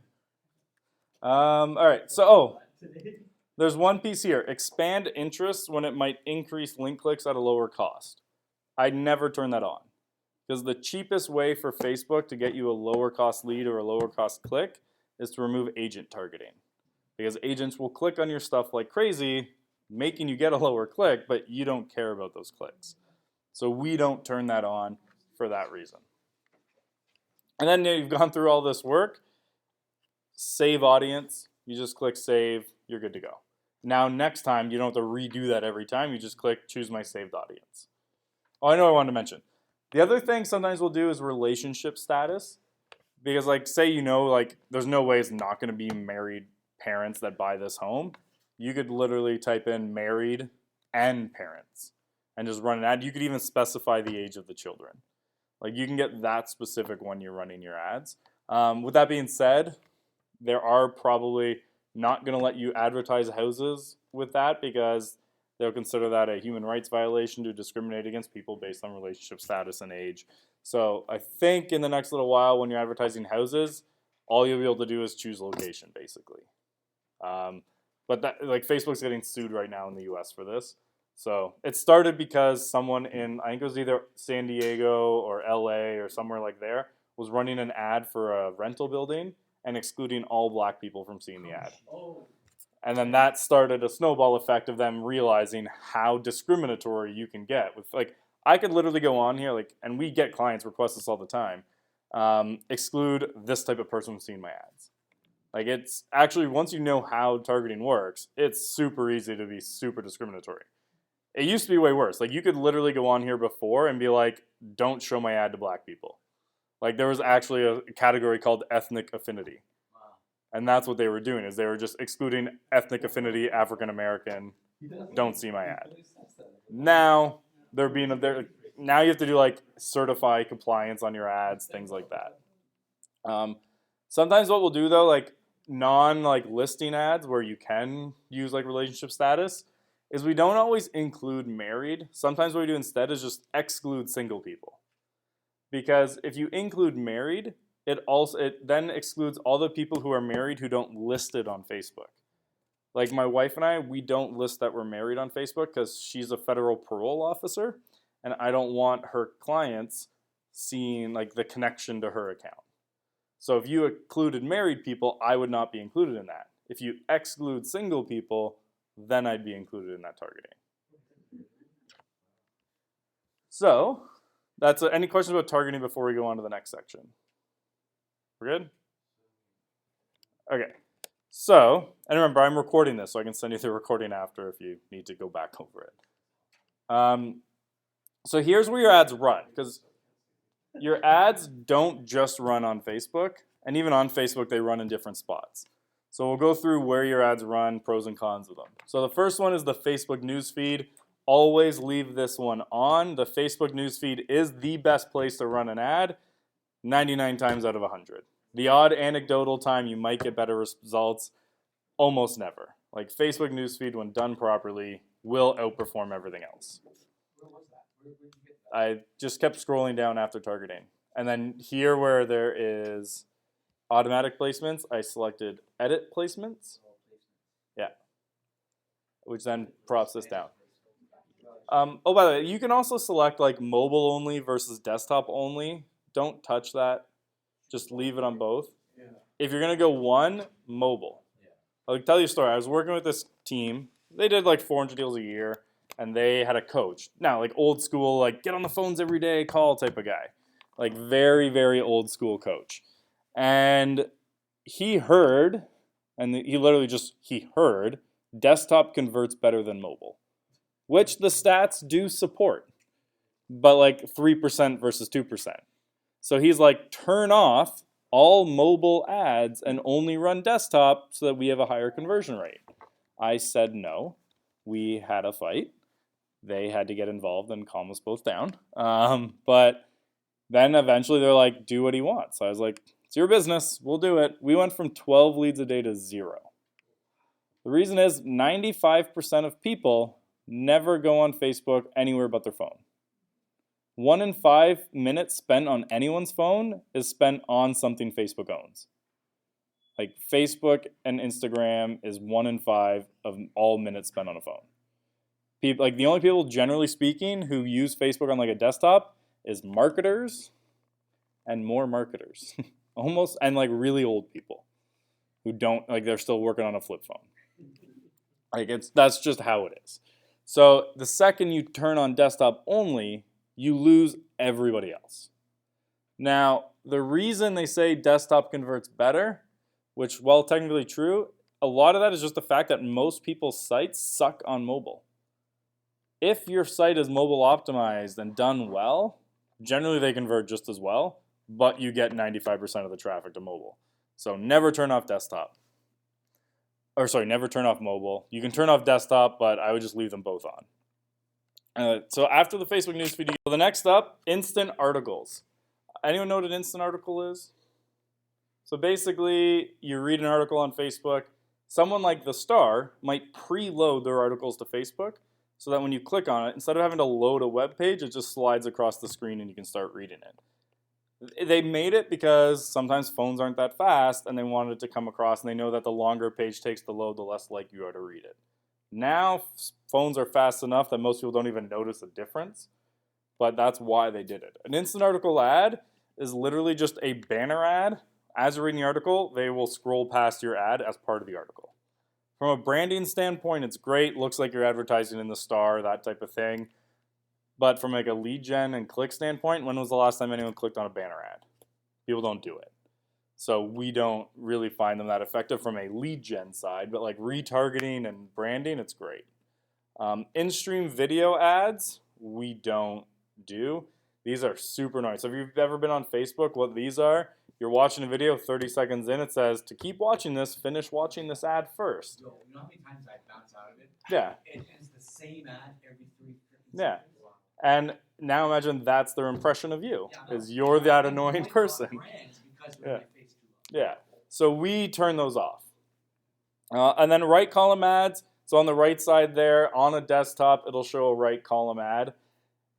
All right, so, there's one piece here. Expand interest when it might increase link clicks at a lower cost. I'd never turn that on, because the cheapest way for Facebook to get you a lower cost lead or a lower cost click is to remove agent targeting. Because agents will click on your stuff like crazy, making you get a lower click, but you don't care about those clicks. So we don't turn that on for that reason. And then you've gone through all this work, save audience, you just click save, you're good to go. Now next time, you don't have to redo that every time, you just click choose my saved audience. Oh, I know I wanted to mention. The other thing sometimes we'll do is relationship status. Because, like, say, like, there's no way it's not going to be married parents that buy this home, you could literally type in married and parents and just run an ad. You could even specify the age of the children. Like you can get that specific when you're running your ads. With that being said, there are probably not going to let you advertise houses with that because they'll consider that a human rights violation to discriminate against people based on relationship status and age. So I think in the next little while when you're advertising houses, all you'll be able to do is choose location basically. But that, like Facebook's getting sued right now in the US for this. So it started because someone in, I think it was either San Diego or LA or somewhere like there, was running an ad for a rental building and excluding all black people from seeing the ad. And then that started a snowball effect of them realizing how discriminatory you can get. With like, I could literally go on here, like, and we get clients request this all the time, exclude this type of person from seeing my ads. Like it's actually, once you know how targeting works, it's super easy to be super discriminatory. It used to be way worse. Like you could literally go on here before and be like, don't show my ad to black people. Like there was actually a category called ethnic affinity. And that's what they were doing, is they were just excluding ethnic affinity, African American, don't see my ad. Now they're being now you have to do like certify compliance on your ads, things like that. Sometimes what we'll do though, like listing ads where you can use like relationship status, is we don't always include married. Sometimes what we do instead is just exclude single people. Because if you include married, it then excludes all the people who are married who don't list it on Facebook. Like my wife and I, we don't list that we're married on Facebook because she's a federal parole officer, and I don't want her clients seeing like the connection to her account. So if you included married people, I would not be included in that. If you exclude single people, then I'd be included in that targeting. So that's any questions about targeting before we go on to the next section? We're good? Okay. So, and remember, I'm recording this, so I can send you the recording after if you need to go back over it. So here's where your ads run, because your ads don't just run on Facebook, and even on Facebook, they run in different spots. So we'll go through where your ads run, pros and cons of them. So the first one is the Facebook newsfeed. Always leave this one on. The Facebook newsfeed is the best place to run an ad 99 times out of 100. The odd anecdotal time you might get better results, almost never. Like Facebook newsfeed, when done properly, will outperform everything else. Where was that? Where did you get that? I just kept scrolling down after targeting. And then here where there is automatic placements, I selected edit placements. Yeah. Which then props this down. Oh, by the way, you can also select like mobile only versus desktop only. Don't touch that. Just leave it on both. Yeah. If you're going to go one, mobile. I'll tell you a story. I was working with this team. They did like 400 deals a year, and they had a coach. Now, like old school, like get on the phones every day, call type of guy. Like very, very old school coach. And he heard, and he literally just, he heard, desktop converts better than mobile, which the stats do support, but like 3% versus 2%. So he's like, turn off all mobile ads and only run desktop so that we have a higher conversion rate. I said no. We had a fight. They had to get involved and calm us both down. But then eventually they're like, do what he wants. So I was like, it's your business. We'll do it. We went from 12 leads a day to 0. The reason is 95% of people never go on Facebook anywhere but their phone. 1 in 5 minutes spent on anyone's phone is spent on something Facebook owns. Like Facebook and Instagram is 1 in 5 of all minutes spent on a phone. People, like the only people generally speaking who use Facebook on like a desktop is marketers and more marketers. Almost, and like really old people who don't, like they're still working on a flip phone. Like that's just how it is. So the second you turn on desktop only, you lose everybody else. Now, the reason they say desktop converts better, which while technically true, a lot of that is just the fact that most people's sites suck on mobile. If your site is mobile optimized and done well, generally they convert just as well, but you get 95% of the traffic to mobile. So never turn off desktop. or sorry, never turn off mobile. You can turn off desktop, but I would just leave them both on. So after the Facebook newsfeed, the next up, instant articles. Anyone know what an instant article is? So basically, you read an article on Facebook. Someone like The Star might preload their articles to Facebook so that when you click on it, instead of having to load a web page, it just slides across the screen and you can start reading it. They made it because sometimes phones aren't that fast and they wanted it to come across, and they know that the longer a page takes to load, the less likely you are to read it. Now, phones are fast enough that most people don't even notice a difference, but that's why they did it. An instant article ad is literally just a banner ad. As you're reading the article, they will scroll past your ad as part of the article. From a branding standpoint, it's great. Looks like you're advertising in the Star, that type of thing. But from like a lead gen and click standpoint, when was the last time anyone clicked on a banner ad? People don't do it. So we don't really find them that effective from a lead gen side, but like retargeting and branding, it's great. In-stream video ads, we don't do. These are super nice. So if you've ever been on Facebook, what these are, you're watching a video, 30 seconds in, it says, to keep watching this, finish watching this ad first. Yo, you know how many times I bounce out of it? Yeah. And it's the same ad every 3 Yeah. seconds. And now imagine that's their impression of you, Yeah, I know. is you're that I'm annoying going off person. brands because they're Yeah. my face too long. Yeah. So we turn those off. And then right column ads. So on the right side there, on a desktop, it'll show a right column ad.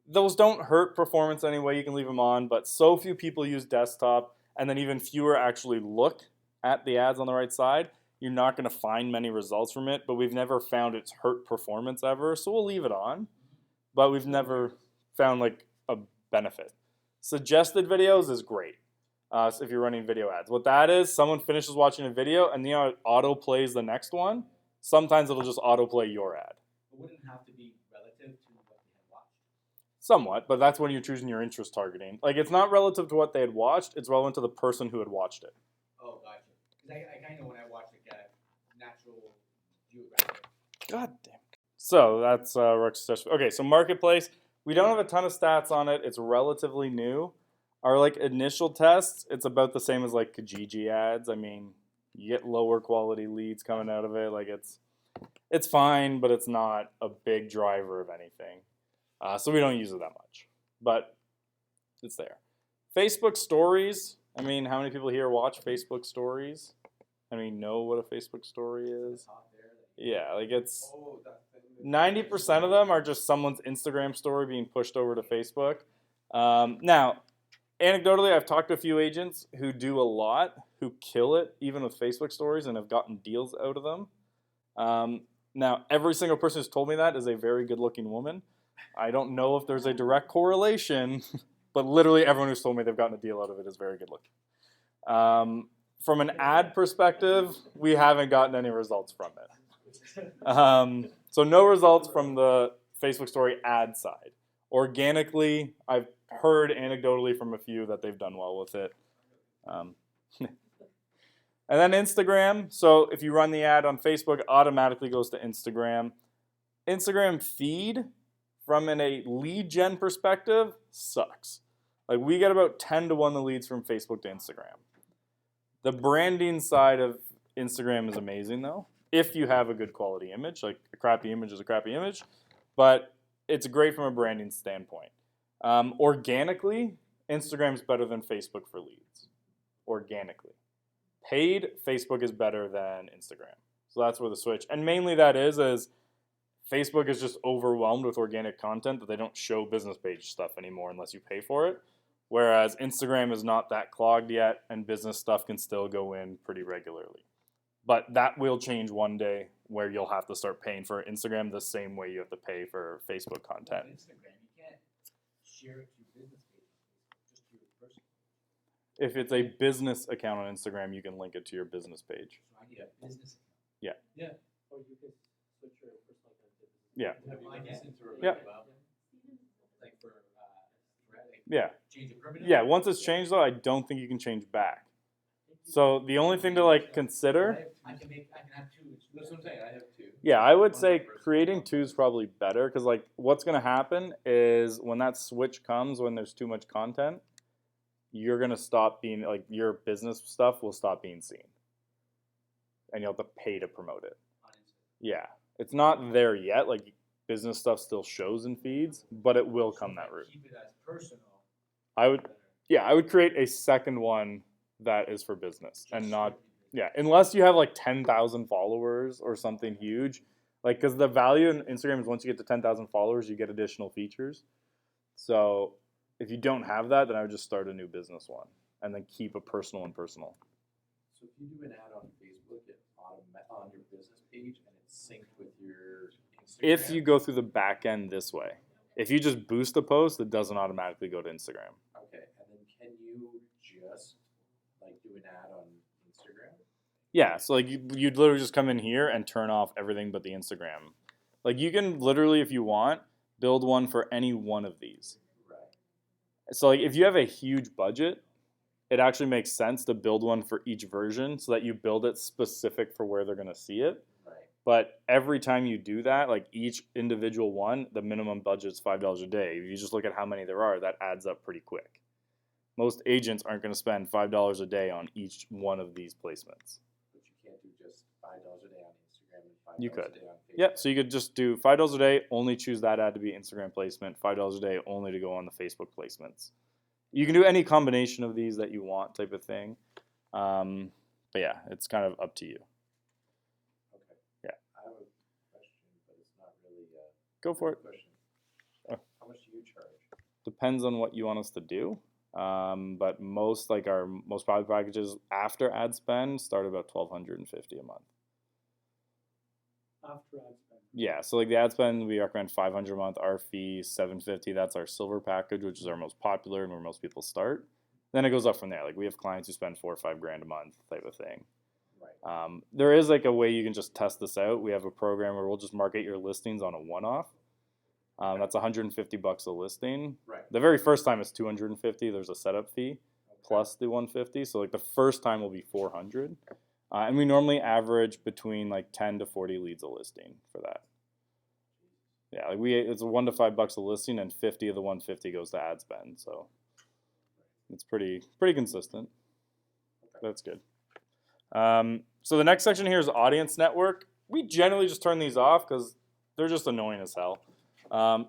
Those don't hurt performance anyway. You can leave them on, but so few people use desktop, and then even fewer actually look at the ads on the right side. You're not going to find many results from it, but we've never found it's hurt performance ever, so we'll leave it on. But we've never found like a benefit. Suggested videos is great. So if you're running video ads. What that is, someone finishes watching a video and it auto plays the next one. Sometimes it'll just auto play your ad. It wouldn't have to be relative to what they had watched. Somewhat, but that's when you're choosing your interest targeting. Like, it's not relative to what they had watched, it's relevant to the person who had watched it. Oh, gotcha. Because I kind of know when I watch like a Natural Geographic. God damn it. So that's okay, so Marketplace. We don't have a ton of stats on it. It's relatively new. Our like initial tests, it's about the same as like Kijiji ads. I mean, you get lower quality leads coming out of it. Like it's fine, but it's not a big driver of anything. So we don't use it that much, but it's there. Facebook stories. I mean, how many people here watch Facebook stories? I mean, know what a Facebook story is? Yeah, like it's 90% of them are just someone's Instagram story being pushed over to Facebook. Now, anecdotally, I've talked to a few agents who do a lot, who kill it, even with Facebook stories, and have gotten deals out of them. Now, every single person who's told me that is a very good-looking woman. I don't know if there's a direct correlation, but literally everyone who's told me they've gotten a deal out of it is very good-looking. From an ad perspective, we haven't gotten any results from it. So no results from the Facebook story ad side. Organically, I've heard anecdotally from a few that they've done well with it. And then Instagram. So if you run the ad on Facebook, it automatically goes to Instagram. Instagram feed, from a lead gen perspective, sucks. Like, we get about 10 to 1 the leads from Facebook to Instagram. The branding side of Instagram is amazing, though, if you have a good quality image. Like, a crappy image is a crappy image, but it's great from a branding standpoint. Organically, Instagram's better than Facebook for leads. Organically. Paid, Facebook is better than Instagram. So that's where the switch. And mainly that is Facebook is just overwhelmed with organic content that they don't show business page stuff anymore unless you pay for it. Whereas Instagram is not that clogged yet, and business stuff can still go in pretty regularly. But that will change one day, where you'll have to start paying for Instagram the same way you have to pay for Facebook content. On Instagram, you can't share it to your business page, just to your personal. If it's a business account on Instagram, you can link it to your business page. So I need a business account. Or you can switch your personal account to business. Yeah. Yeah. Yeah. Like for Yeah. change it permanently? Yeah, once it's changed, though, I don't think you can change back. So the only thing to like consider, I can have two. That's what I'm saying, I have two. yeah, I would say creating two is probably better, because like what's going to happen is when that switch comes, when there's too much content, you're going to stop being, like, your business stuff will stop being seen. and you'll have to pay to promote it. on Instagram. Yeah, it's not there yet. Like business stuff still shows in feeds, but it will come that route. Keep it as personal. I would, better. yeah, I would create a second one that is for business and Just not, strictly yeah, unless you have like 10,000 followers or something huge. Like, because the value in Instagram is once you get to 10,000 followers, you get additional features. So if you don't have that, then I would just start a new business one and then keep a personal and personal. So if you do an ad on Facebook, on your business page, and it's synced with your Instagram. If you go through the back end this way, if you just boost a post, it doesn't automatically go to Instagram. Okay, and then can you just like do an ad on Instagram? Yeah, so like you'd literally just come in here and turn off everything but the Instagram. Like you can literally, if you want, build one for any one of these. Right. So like if you have a huge budget, it actually makes sense to build one for each version so that you build it specific for where they're going to see it. Right. But every time you do that, like each individual one, the minimum budget's $5 a day. If you just look at how many there are, that adds up pretty quick. Most agents aren't going to spend $5 a day on each one of these placements. But you can't do just $5 a day on Instagram and $5 You a could. day on Facebook. Yep, so you could just do $5 a day, only choose that ad to be Instagram placement, $5 a day only to go on the Facebook placements. You can do any combination of these that you want type of thing. But yeah, it's kind of up to you. Okay. Yeah. I have a question, but it's not really a Go for it. question. Oh. How much do you charge? Depends on what you want us to do. But most like our most popular packages after ad spend start about $1,250 a month. After ad spend. Yeah, so like the ad spend we recommend $500 a month. Our fee $750. That's our silver package, which is our most popular and where most people start. Then it goes up from there. Like we have clients who spend $4 or $5 grand a month type of thing. Right. There is like a way you can just test this out. We have a program where we'll just market your listings on a one-off. That's $150 a listing. Right. The very first time it's $250. There's a setup fee plus the $150. So like the first time will be $400. And we normally average between like 10 to 40 leads a listing for that. Yeah, like it's $1 to $5 a listing, and 50 of the 150 goes to ad spend. So it's pretty consistent. That's good. So the next section here is audience network. We generally just turn these off because they're just annoying as hell.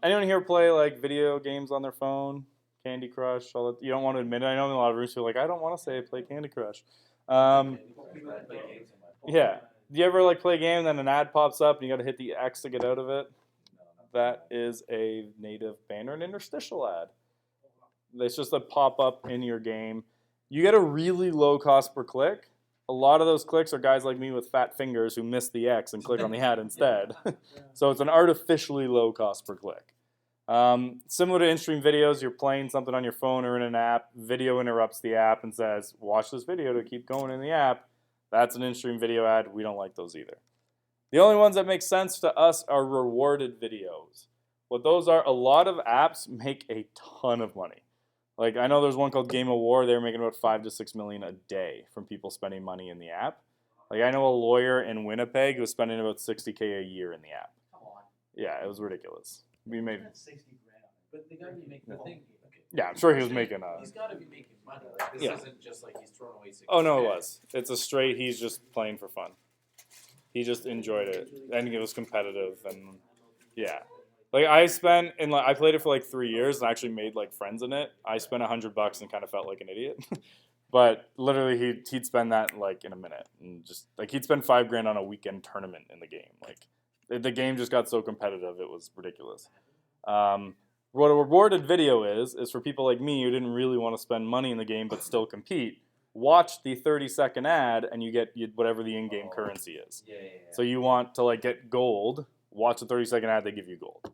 Anyone here play like video games on their phone? Candy Crush? All that? You don't want to admit it. I know in a lot of rooms who are like, I don't want to say I play Candy Crush. Yeah. Do you ever like play a game and then an ad pops up and you got to hit the X to get out of it? That is a native banner and interstitial ad. It's just a pop up in your game. You get a really low cost per click. A lot of those clicks are guys like me with fat fingers who miss the X and click on the ad instead. So it's an artificially low cost per click. Similar to in-stream videos, you're playing something on your phone or in an app, video interrupts the app and says, watch this video to keep going in the app. That's an in-stream video ad. We don't like those either. The only ones that make sense to us are rewarded videos. What those are, a lot of apps make a ton of money. Like I know there's one called Game of War. They're making about $5 to $6 million a day from people spending money in the app. Like I know a lawyer in Winnipeg who was spending about $60K a year in the app. Come on. Yeah, it was ridiculous. We made. That's 60 grand on it. But they gotta be making the thing. Okay. Yeah, I'm sure he was making He's gotta be making money. Like this Yeah. isn't just like he's throwing away 60. Oh no, it was. It's a straight. He's just playing for fun. He just enjoyed it, and it was competitive, and yeah. Like I spent and like I played it for like 3 years and actually made like friends in it. I spent $100 and kind of felt like an idiot, but literally he'd spend that like in a minute and just like he'd spend $5 grand on a weekend tournament in the game. Like the game just got so competitive, it was ridiculous. What a rewarded video is for people like me who didn't really want to spend money in the game but still compete. Watch the 30-second ad and you get whatever the in-game currency is. Yeah. So you want to like get gold, watch the 30-second ad, they give you gold.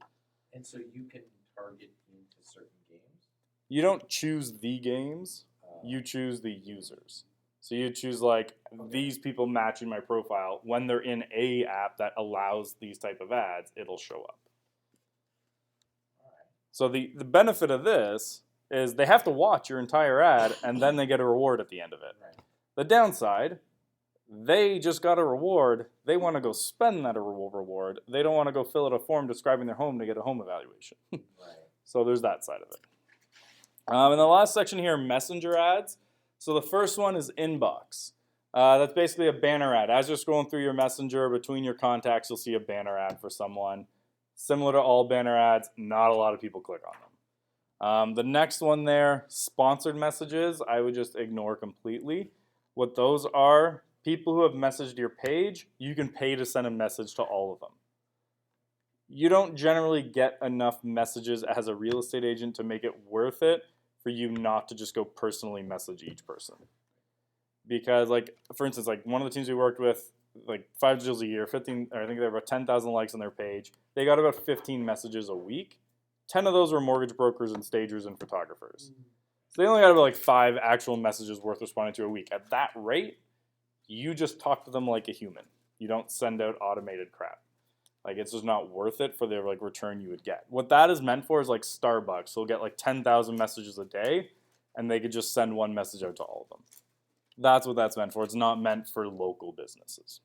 And so you can target into certain games. You don't choose the games, you choose the users. So you choose like these people matching my profile. When they're in a app that allows these type of ads, it'll show up. So the benefit of this is they have to watch your entire ad and then they get a reward at the end of it. Right. The downside, they just got a reward. They want to go spend that reward. They don't want to go fill out a form describing their home to get a home evaluation. Right. So there's that side of it. And the last section here, messenger ads. So the first one is inbox. That's basically a banner ad. As you're scrolling through your messenger, between your contacts, you'll see a banner ad for someone. Similar to all banner ads, not a lot of people click on them. The next one there, sponsored messages, I would just ignore completely. What those are, people who have messaged your page, you can pay to send a message to all of them. You don't generally get enough messages as a real estate agent to make it worth it for you not to just go personally message each person. Because, like, for instance, like one of the teams we worked with, like 5 deals a year, 15, or I think they have about 10,000 likes on their page. They got about 15 messages a week. 10 of those were mortgage brokers and stagers and photographers. So they only got about like 5 actual messages worth responding to a week. At that rate, you just talk to them like a human. You don't send out automated crap. Like, it's just not worth it for the like return you would get. What that is meant for is like Starbucks. They'll get like 10,000 messages a day, and they could just send one message out to all of them. That's what that's meant for. It's not meant for local businesses.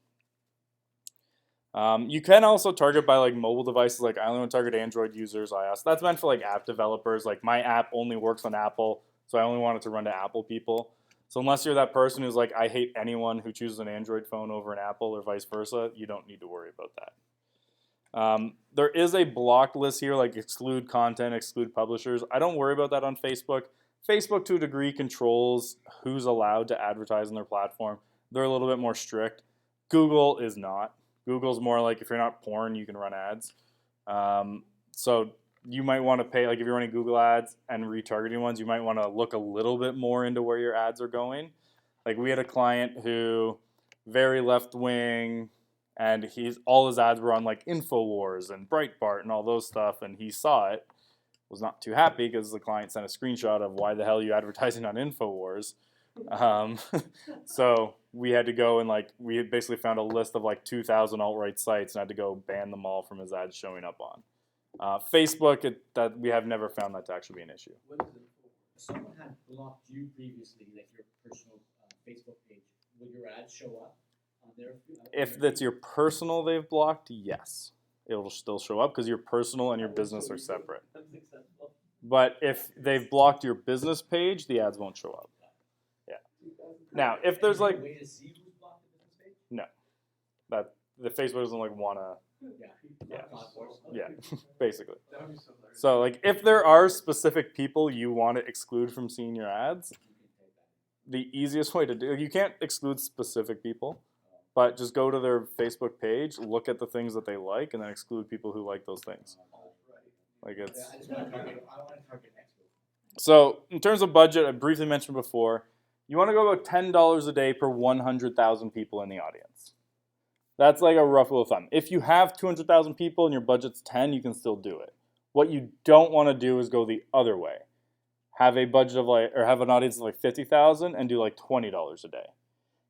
You can also target by like mobile devices. Like, I only want to target Android users, iOS. That's meant for like app developers. Like, my app only works on Apple, so I only want it to run to Apple people. So unless you're that person who's like, I hate anyone who chooses an Android phone over an Apple or vice versa, you don't need to worry about that. There is a block list here, like exclude content, exclude publishers. I don't worry about that on Facebook. Facebook, to a degree, controls who's allowed to advertise on their platform. They're a little bit more strict. Google is not. Google's more like, if you're not porn, you can run ads. So you might want to pay, like if you're running Google ads and retargeting ones, you might want to look a little bit more into where your ads are going. Like, we had a client who, very left-wing, and all his ads were on like InfoWars and Breitbart and all those stuff, and he saw it, was not too happy because the client sent a screenshot of, why the hell are you advertising on InfoWars? So we had to go and we had basically found a list of like 2,000 alt-right sites and had to go ban them all from his ads showing up on. Facebook, that we have never found that to actually be an issue. What is it? If someone had blocked you previously, like your personal Facebook page, would your ads show up on their? If that's your personal they've blocked, yes. It'll still show up because your personal and your business are separate. But if they've blocked your business page, the ads won't show up. Yeah. Now, if there's like, way to see who's blocked the business page? no, that the Facebook doesn't like wanna. Yeah. Yeah, basically. That would be so hilarious. So like, if there are specific people you want to exclude from seeing your ads, the easiest way to do, you can't exclude specific people, but just go to their Facebook page, look at the things that they like, and then exclude people who like those things. Like, it's. I just want to target. I want to target expert. So in terms of budget, I briefly mentioned before, you want to go about $10 a day per 100,000 people in the audience. That's like a rough rule of thumb. If you have 200,000 people and your budget's 10, you can still do it. What you don't want to do is go the other way. Have a budget of have an audience of like 50,000 and do like $20 a day.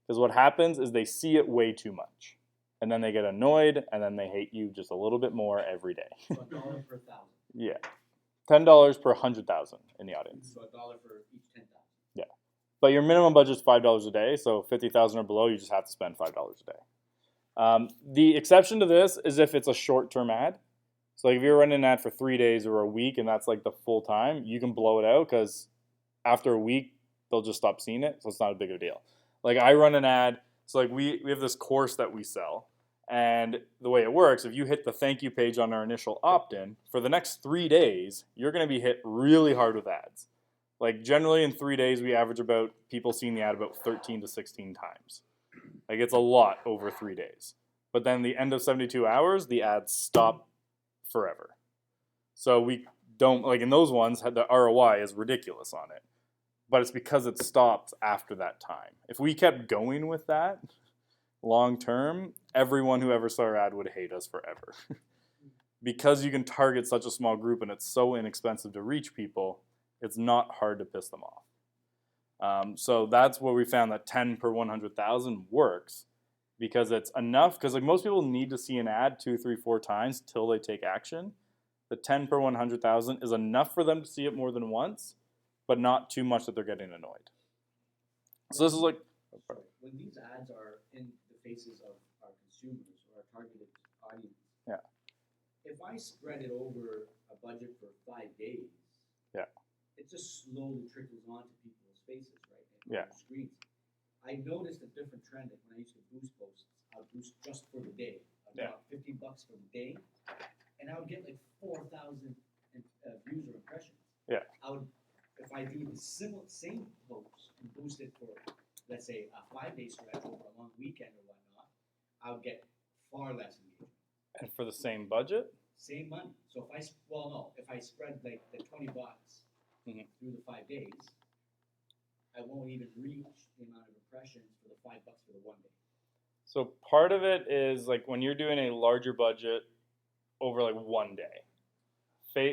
Because what happens is they see it way too much. And then they get annoyed, and then they hate you just a little bit more every day. So $1 per 1,000. Yeah. $10 per 100,000 in the audience. So $1 for each 10,000. Yeah. But your minimum budget is $5 a day, so 50,000 or below, you just have to spend $5 a day. The exception to this is if it's a short-term ad. So like if you're running an ad for 3 days or a week, and that's like the full time, you can blow it out because after a week, they'll just stop seeing it, so it's not a big of a deal. Like, I run an ad, so like we have this course that we sell, and the way it works, if you hit the thank you page on our initial opt-in, for the next 3 days, you're going to be hit really hard with ads. Like, generally in 3 days, we average about people seeing the ad about 13 to 16 times. Like, it's a lot over 3 days. But then the end of 72 hours, the ads stop forever. So we don't, like in those ones, the ROI is ridiculous on it. But it's because it stopped after that time. If we kept going with that long term, everyone who ever saw our ad would hate us forever. Because you can target such a small group and it's so inexpensive to reach people, it's not hard to piss them off. So that's where we found that 10 per 100,000 works, because it's enough, because like most people need to see an ad 2, 3, 4 times till they take action. The 10 per 100,000 is enough for them to see it more than once, but not too much that they're getting annoyed. So this is like... When these ads are in the faces of our consumers or our targeted audience, yeah. If I spread it over a budget for 5 days, yeah. It just slowly trickles onto people's faces, right? And yeah. on screens. I noticed a different trend that when I used to boost posts, I would boost just for the day. I'd Yeah. drop $50 for the day, and I would get like 4,000 views or impressions. Yeah. I would, if I do the same post and boost it for, let's say, a 5-day stretch over a long weekend or whatnot, I would get far less engagement. And for the same budget? Same money. So if I spread like the $20 Mhm. through the 5 days, I won't even reach the amount of impressions for the $5 for the 1 day. So part of it is like when you're doing a larger budget over like 1 day,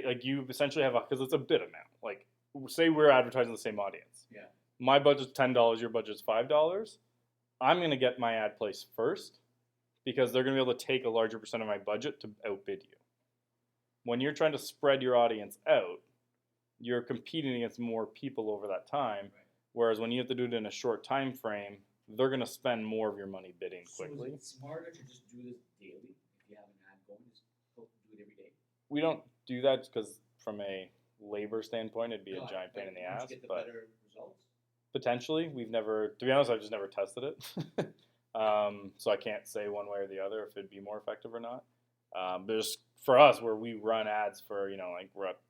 like you essentially have because it's a bid amount. Like say we're advertising the same audience. Yeah. My budget's $10, your budget's $5. I'm gonna get my ad placed first because they're gonna be able to take a larger percent of my budget to outbid you. When you're trying to spread your audience out, you're competing against more people over that time. Right. Whereas when you have to do it in a short time frame, they're gonna spend more of your money bidding quickly. So is it smarter to just do this daily if you have an ad going? Just do it every day. We don't do that because from a labor standpoint, it'd be a No, giant pain in the don't you ass. get the But better results? potentially, we've never, to be honest, I've just never tested it. So I can't say one way or the other if it'd be more effective or not. But just for us, where we run ads for, like we're up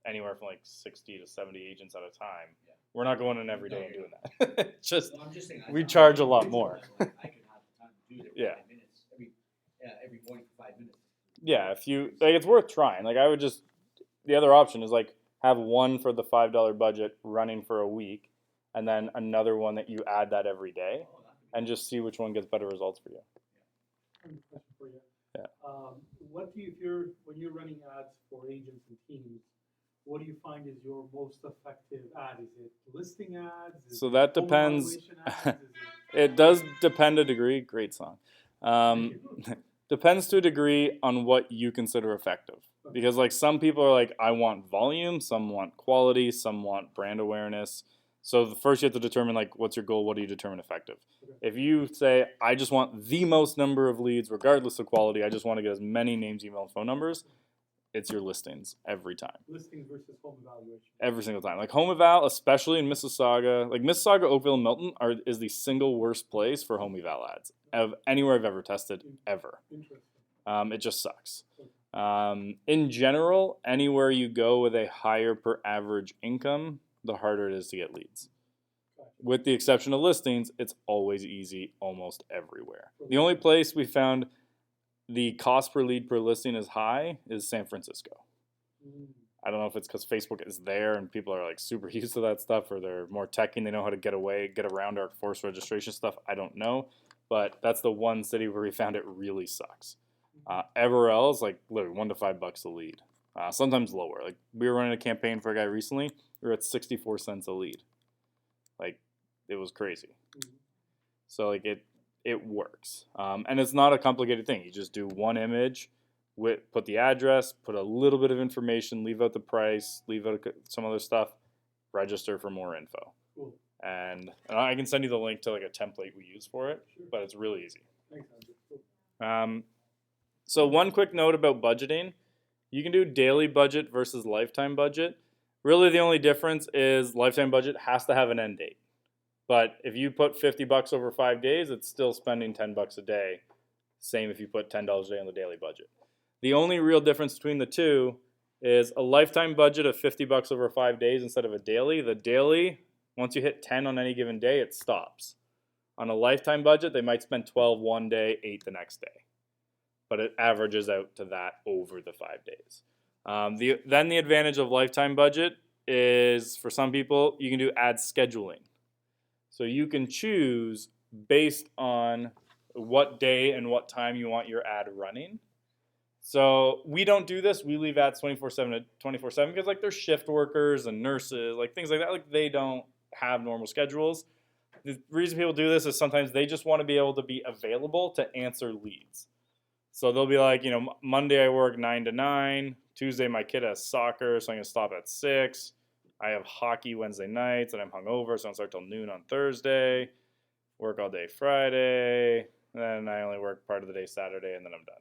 anywhere from like 60 to 70 agents at a time. Yeah. We're not going in every day No, and you're doing that. Just So I'm just saying. we on charge an a lot individual more. level, I could have the time to do it every Yeah. 5 minutes, every morning for 5 minutes. yeah, if you like, it's worth trying. Like I would just, the other option is like have one for the $5 budget running for a week, and then another one that you add that every day, Oh, that could be and just see which one gets better results for you. I have a question for you. Yeah. What do you, when you're running ads for agents and teams, what do you find is your most effective ad? Is it listing ads? Is So it that home depends. evaluation ads? Is It does depend a degree. Great song. Thank you. Depends to a degree on what you consider effective. Because like some people are like, I want volume, some want quality, some want brand awareness. So the first you have to determine like what's your goal, what do you determine effective? Okay. If you say, I just want the most number of leads regardless of quality, I just want to get as many names, email, and phone numbers, it's your listings every time. Listings versus home evaluation. Every single time. Like home eval, especially in Mississauga, like Mississauga, Oakville, and Milton is the single worst place for home eval ads of anywhere I've ever tested ever. Interesting. It just sucks. In general, anywhere you go with a higher per average income, the harder it is to get leads. Gotcha. With the exception of listings, it's always easy almost everywhere. The only place we found the cost per lead per listing is high is San Francisco. Mm. I don't know if it's because Facebook is there and people are like super used to that stuff, or they're more techy and they know how to get around our forced registration stuff. I don't know, but that's the one city where we found it really sucks. Everywhere else, like literally $1 to $5 a lead, sometimes lower. Like we were running a campaign for a guy recently, we were at 64 cents a lead. Like it was crazy. Mm. So like it works, and it's not a complicated thing. You just do one image. Put the address, put a little bit of information, leave out the price, leave out some other stuff, register for more info. Cool. And I can send you the link to like a template we use for it, Sure. but it's really easy. Thanks, Andrew. Cool. So one quick note about budgeting. You can do daily budget versus lifetime budget. Really the only difference is lifetime budget has to have an end date. But if you put $50 over 5 days, it's still spending $10 a day. Same if you put $10 a day on the daily budget. The only real difference between the two is a lifetime budget of $50 over 5 days instead of a daily. The daily, once you hit 10 on any given day, it stops. On a lifetime budget, they might spend 12 one day, 8 the next day. But it averages out to that over the 5 days. Then the advantage of lifetime budget is, for some people, you can do ad scheduling. So you can choose based on what day and what time you want your ad running. So we don't do this. We leave ads 24/7 to 24/7 because like they're shift workers and nurses, like things like that. Like they don't have normal schedules. The reason people do this is sometimes they just want to be able to be available to answer leads. So they'll be like, Monday I work 9 to 9. Tuesday my kid has soccer, so I'm gonna stop at 6. I have hockey Wednesday nights and I'm hungover, so I don't start till noon on Thursday. Work all day Friday. Then I only work part of the day Saturday, and then I'm done.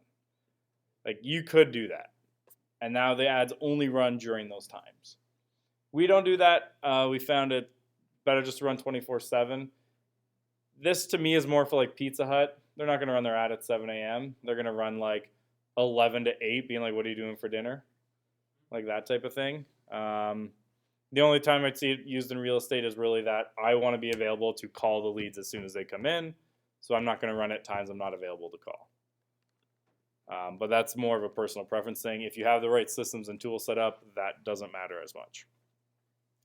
Like you could do that, and now the ads only run during those times. We don't do that. We found it better just to run 24/7. This to me is more for like Pizza Hut. They're not going to run their ad at 7 a.m. They're going to run like 11 to 8, being like, what are you doing for dinner? Like that type of thing. The only time I'd see it used in real estate is really that I want to be available to call the leads as soon as they come in. So I'm not going to run at times I'm not available to call. But that's more of a personal preference thing. If you have the right systems and tools set up, that doesn't matter as much.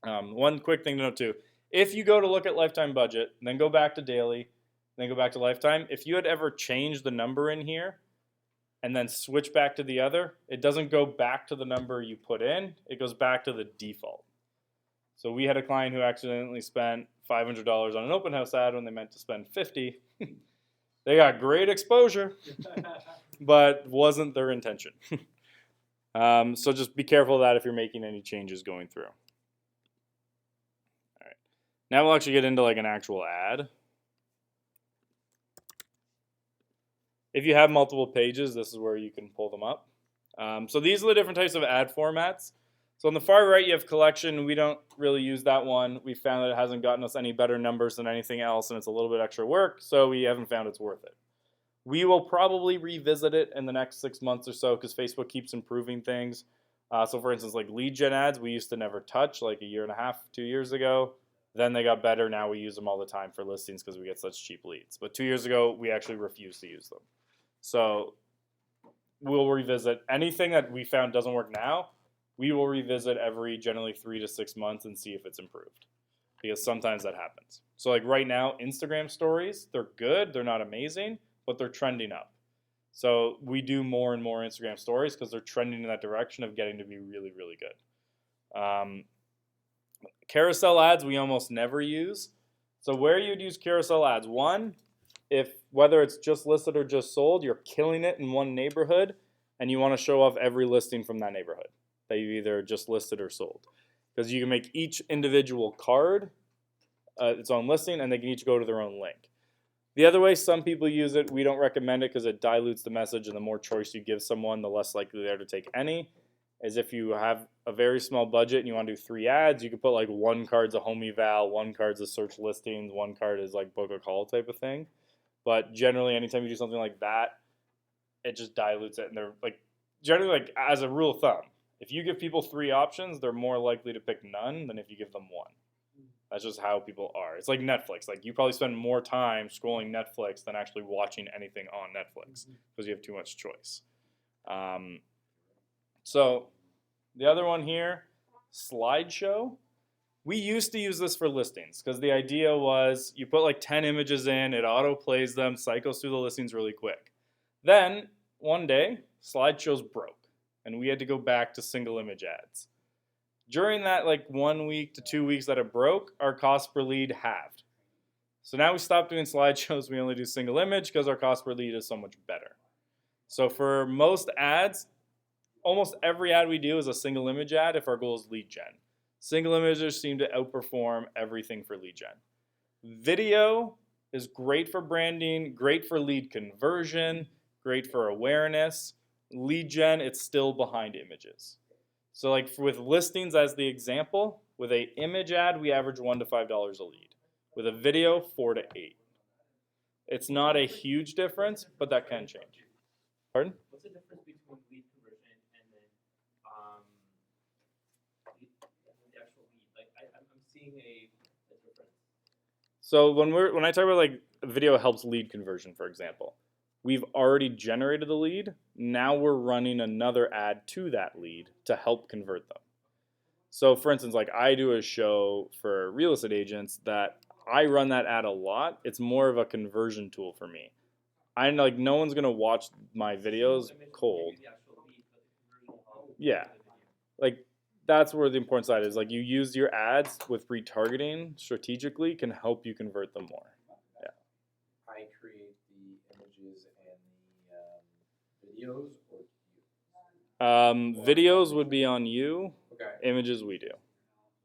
One quick thing to note too, if you go to look at lifetime budget, then go back to daily, then go back to lifetime, if you had ever changed the number in here and then switch back to the other, it doesn't go back to the number you put in, it goes back to the default. So we had a client who accidentally spent $500 on an open house ad when they meant to spend $50. They got great exposure, but wasn't their intention. So just be careful of that if you're making any changes going through. All right. Now we'll actually get into like an actual ad. If you have multiple pages, this is where you can pull them up. So these are the different types of ad formats. So on the far right, you have collection. We don't really use that one. We found that it hasn't gotten us any better numbers than anything else, and it's a little bit extra work, so we haven't found it's worth it. We will probably revisit it in the next 6 months or so because Facebook keeps improving things. So for instance, like lead gen ads, we used to never touch like a year and a half, 2 years ago. Then they got better. Now we use them all the time for listings because we get such cheap leads. But 2 years ago, we actually refused to use them. So we'll revisit anything that we found doesn't work now. We will revisit every generally 3 to 6 months and see if it's improved, because sometimes that happens. So like right now, Instagram stories, they're good. They're not amazing, but they're trending up. So we do more and more Instagram stories because they're trending in that direction of getting to be really, really good. Carousel ads we almost never use. So where you'd use carousel ads, one, if whether it's just listed or just sold, you're killing it in one neighborhood and you want to show off every listing from that neighborhood that you either just listed or sold. Because you can make each individual card its own listing and they can each go to their own link. The other way some people use it, we don't recommend it because it dilutes the message, and the more choice you give someone, the less likely they are to take any, is if you have a very small budget and you want to do 3 ads, you can put like one card's a home eval, one card's a search listings, one card is like book a call type of thing. But generally, anytime you do something like that, it just dilutes it. And they're like, generally, like as a rule of thumb, if you give people 3 options, they're more likely to pick none than if you give them 1. That's just how people are. It's like Netflix. Like you probably spend more time scrolling Netflix than actually watching anything on Netflix because you have too much choice. So the other one here, slideshow. We used to use this for listings because the idea was you put like 10 images in, it auto plays them, cycles through the listings really quick. Then one day, slideshows broke and we had to go back to single image ads. During that like 1 week to 2 weeks that it broke, our cost per lead halved. So now we stopped doing slideshows, we only do single image because our cost per lead is so much better. So for most ads, almost every ad we do is a single image ad if our goal is lead gen. Single images seem to outperform everything for lead gen. Video is great for branding, great for lead conversion, great for awareness. Lead gen, it's still behind images. So like with listings as the example, with a image ad, we average $1 to $5 a lead. With a video, 4 to 8. It's not a huge difference, but that can change. Pardon? What's the difference between lead conversion and then the actual lead? Like I'm seeing a difference. So when I talk about like video helps lead conversion, for example, we've already generated the lead. Now we're running another ad to that lead to help convert them. So for instance, like I do a show for real estate agents that I run that ad a lot. It's more of a conversion tool for me. I like no one's gonna watch my videos cold. Yeah, like that's where the important side is. Like you use your ads with retargeting strategically can help you convert them more. Yeah. I create the images and the videos, or you? Videos would be on you. Okay. Images we do.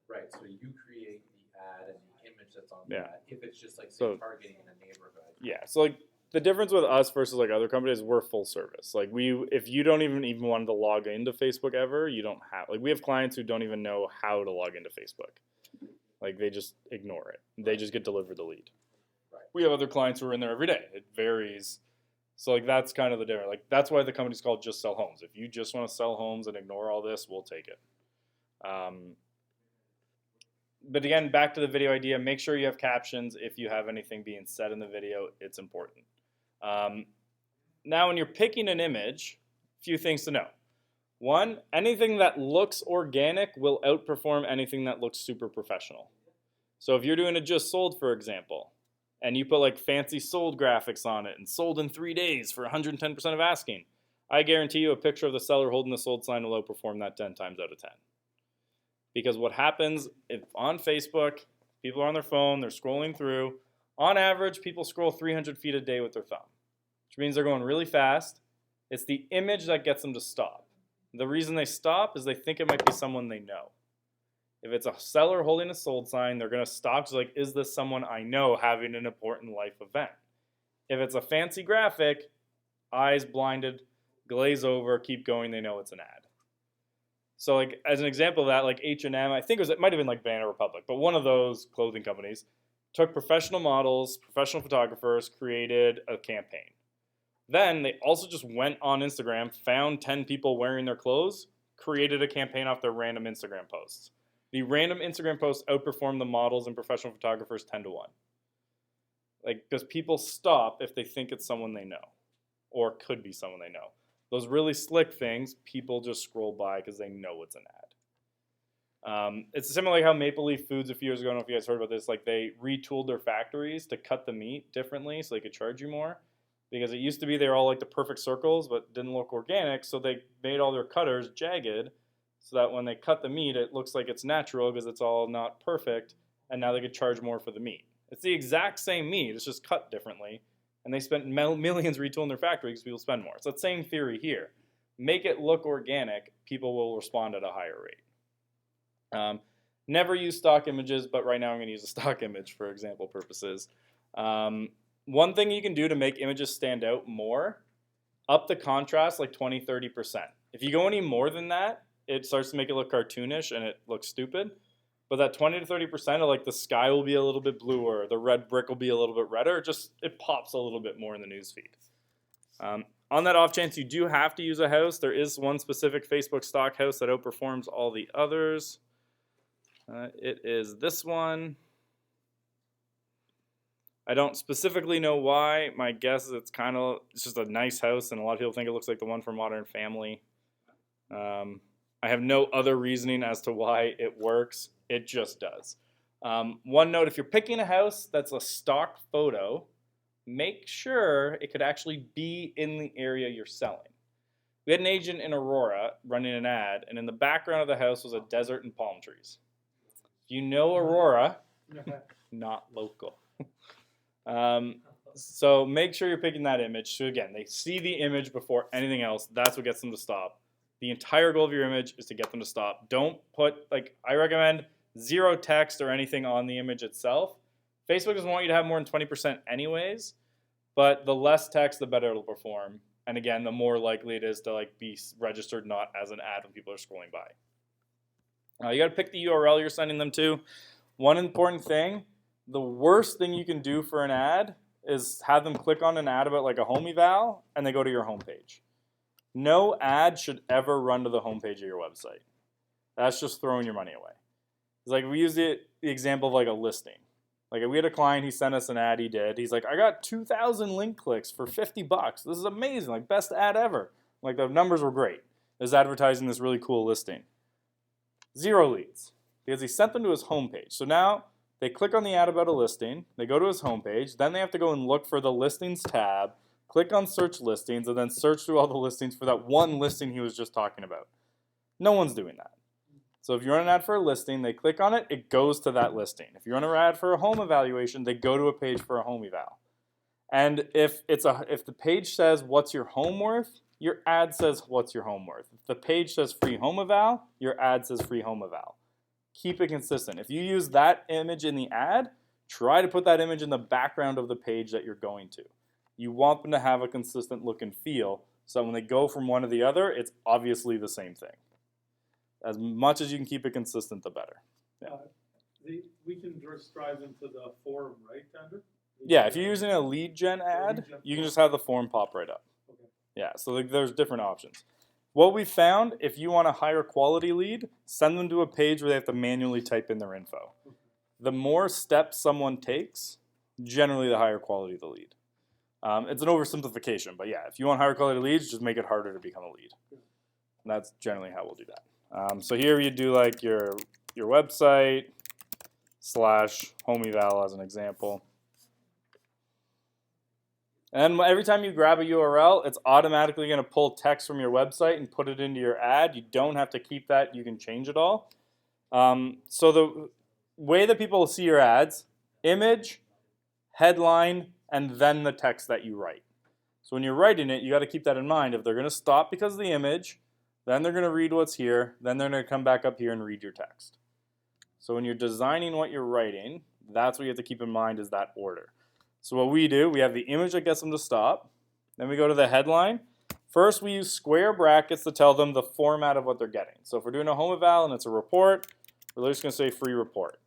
Right. So you create the ad and the image that's on Yeah. that. If it's just like say, So- targeting in a neighborhood. Yeah. So like the difference with us versus like other companies, we're full service. Like if you don't even want to log into Facebook ever, you don't have. Like we have clients who don't even know how to log into Facebook. Like they just ignore it. They just get delivered the lead. Right. We have other clients who are in there every day. It varies. So like that's kind of the difference. Like that's why the company's called Just Sell Homes. If you just want to sell homes and ignore all this, we'll take it. But again, back to the video idea, make sure you have captions if you have anything being said in the video. It's important. Now, when you're picking an image, a few things to know. One, anything that looks organic will outperform anything that looks super professional. So if you're doing a just sold, for example, and you put like fancy sold graphics on it and sold in 3 days for 110% of asking, I guarantee you a picture of the seller holding the sold sign will outperform that 10 times out of 10. Because what happens if on Facebook, people are on their phone, they're scrolling through. On average, people scroll 300 feet a day with their thumb, which means they're going really fast. It's the image that gets them to stop. The reason they stop is they think it might be someone they know. If it's a seller holding a sold sign, they're going to stop. Like, is this someone I know having an important life event? If it's a fancy graphic, eyes blinded, glaze over, keep going, they know it's an ad. So like as an example of that, like H&M, I think it might have been like Banana Republic, but one of those clothing companies took professional models, professional photographers, created a campaign. Then they also just went on Instagram, found 10 people wearing their clothes, created a campaign off their random Instagram posts. The random Instagram posts outperformed the models and professional photographers 10 to 1. Like, because people stop if they think it's someone they know or could be someone they know. Those really slick things, people just scroll by because they know it's an ad. It's similar like how Maple Leaf Foods a few years ago, I don't know if you guys heard about this, like they retooled their factories to cut the meat differently so they could charge you more. Because it used to be they were all like the perfect circles but didn't look organic, so they made all their cutters jagged so that when they cut the meat, it looks like it's natural because it's all not perfect, and now they could charge more for the meat. It's the exact same meat, it's just cut differently. And they spent millions retooling their factory because people spend more. It's that same theory here. Make it look organic, people will respond at a higher rate. Never use stock images, but right now I'm going to use a stock image for example purposes. One thing you can do to make images stand out more, up the contrast like 20-30%. If you go any more than that, it starts to make it look cartoonish and it looks stupid. But that 20 to 30% of like the sky will be a little bit bluer, the red brick will be a little bit redder, it pops a little bit more in the newsfeed. On that off chance you do have to use a house, there is one specific Facebook stock house that outperforms all the others. It is this one. I don't specifically know why. My guess is it's just a nice house, and a lot of people think it looks like the one from Modern Family. I have no other reasoning as to why it works. It just does. One note, if you're picking a house that's a stock photo, make sure it could actually be in the area you're selling. We had an agent in Aurora running an ad, and in the background of the house was a desert and palm trees. If you know Aurora, not local. So make sure you're picking that image. So again, they see the image before anything else. That's what gets them to stop. The entire goal of your image is to get them to stop. Don't put, I recommend zero text or anything on the image itself. Facebook doesn't want you to have more than 20% anyways, but the less text, the better it'll perform. And again, the more likely it is to be registered not as an ad when people are scrolling by. You got to pick the URL you're sending them to. One important thing, the worst thing you can do for an ad is have them click on an ad about like a home eval and they go to your homepage. No ad should ever run to the homepage of your website. That's just throwing your money away. It's like we use the example of like a listing. Like we had a client, he sent us an ad he did. He's like, I got 2,000 link clicks for $50. This is amazing, like best ad ever. Like the numbers were great. It was advertising this really cool listing. 0 leads because he sent them to his homepage. So now they click on the ad about a listing, they go to his homepage, then they have to go and look for the listings tab, click on search listings, and then search through all the listings for that one listing he was just talking about. No one's doing that. So if you run an ad for a listing, they click on it, it goes to that listing. If you run an ad for a home evaluation, they go to a page for a home eval. And if the page says what's your home worth, your ad says what's your home worth. If the page says free home eval, your ad says free home eval. Keep it consistent. If you use that image in the ad, try to put that image in the background of the page that you're going to. You want them to have a consistent look and feel, so when they go from one to the other, it's obviously the same thing. As much as you can keep it consistent, the better. Yeah. We can just drive into the forum, right, Andrew? Yeah, if you're using a lead gen ad, you can just have the form pop right up. Okay. Yeah, so like there's different options. What we found, if you want a higher quality lead, send them to a page where they have to manually type in their info. The more steps someone takes, generally the higher quality the lead. It's an oversimplification, but yeah, if you want higher quality leads, just make it harder to become a lead. And that's generally how we'll do that. So here you do like your website / home eval as an example. And then every time you grab a URL, it's automatically going to pull text from your website and put it into your ad. You don't have to keep that. You can change it all. So the way that people see your ads, image, headline, and then the text that you write. So when you're writing it, you got to keep that in mind. If they're going to stop because of the image, then they're going to read what's here, then they're going to come back up here and read your text. So when you're designing what you're writing, that's what you have to keep in mind is that order. So what we do, we have the image that gets them to stop. Then we go to the headline. First, we use square brackets to tell them the format of what they're getting. So if we're doing a home eval and it's a report, we're just going to say free report.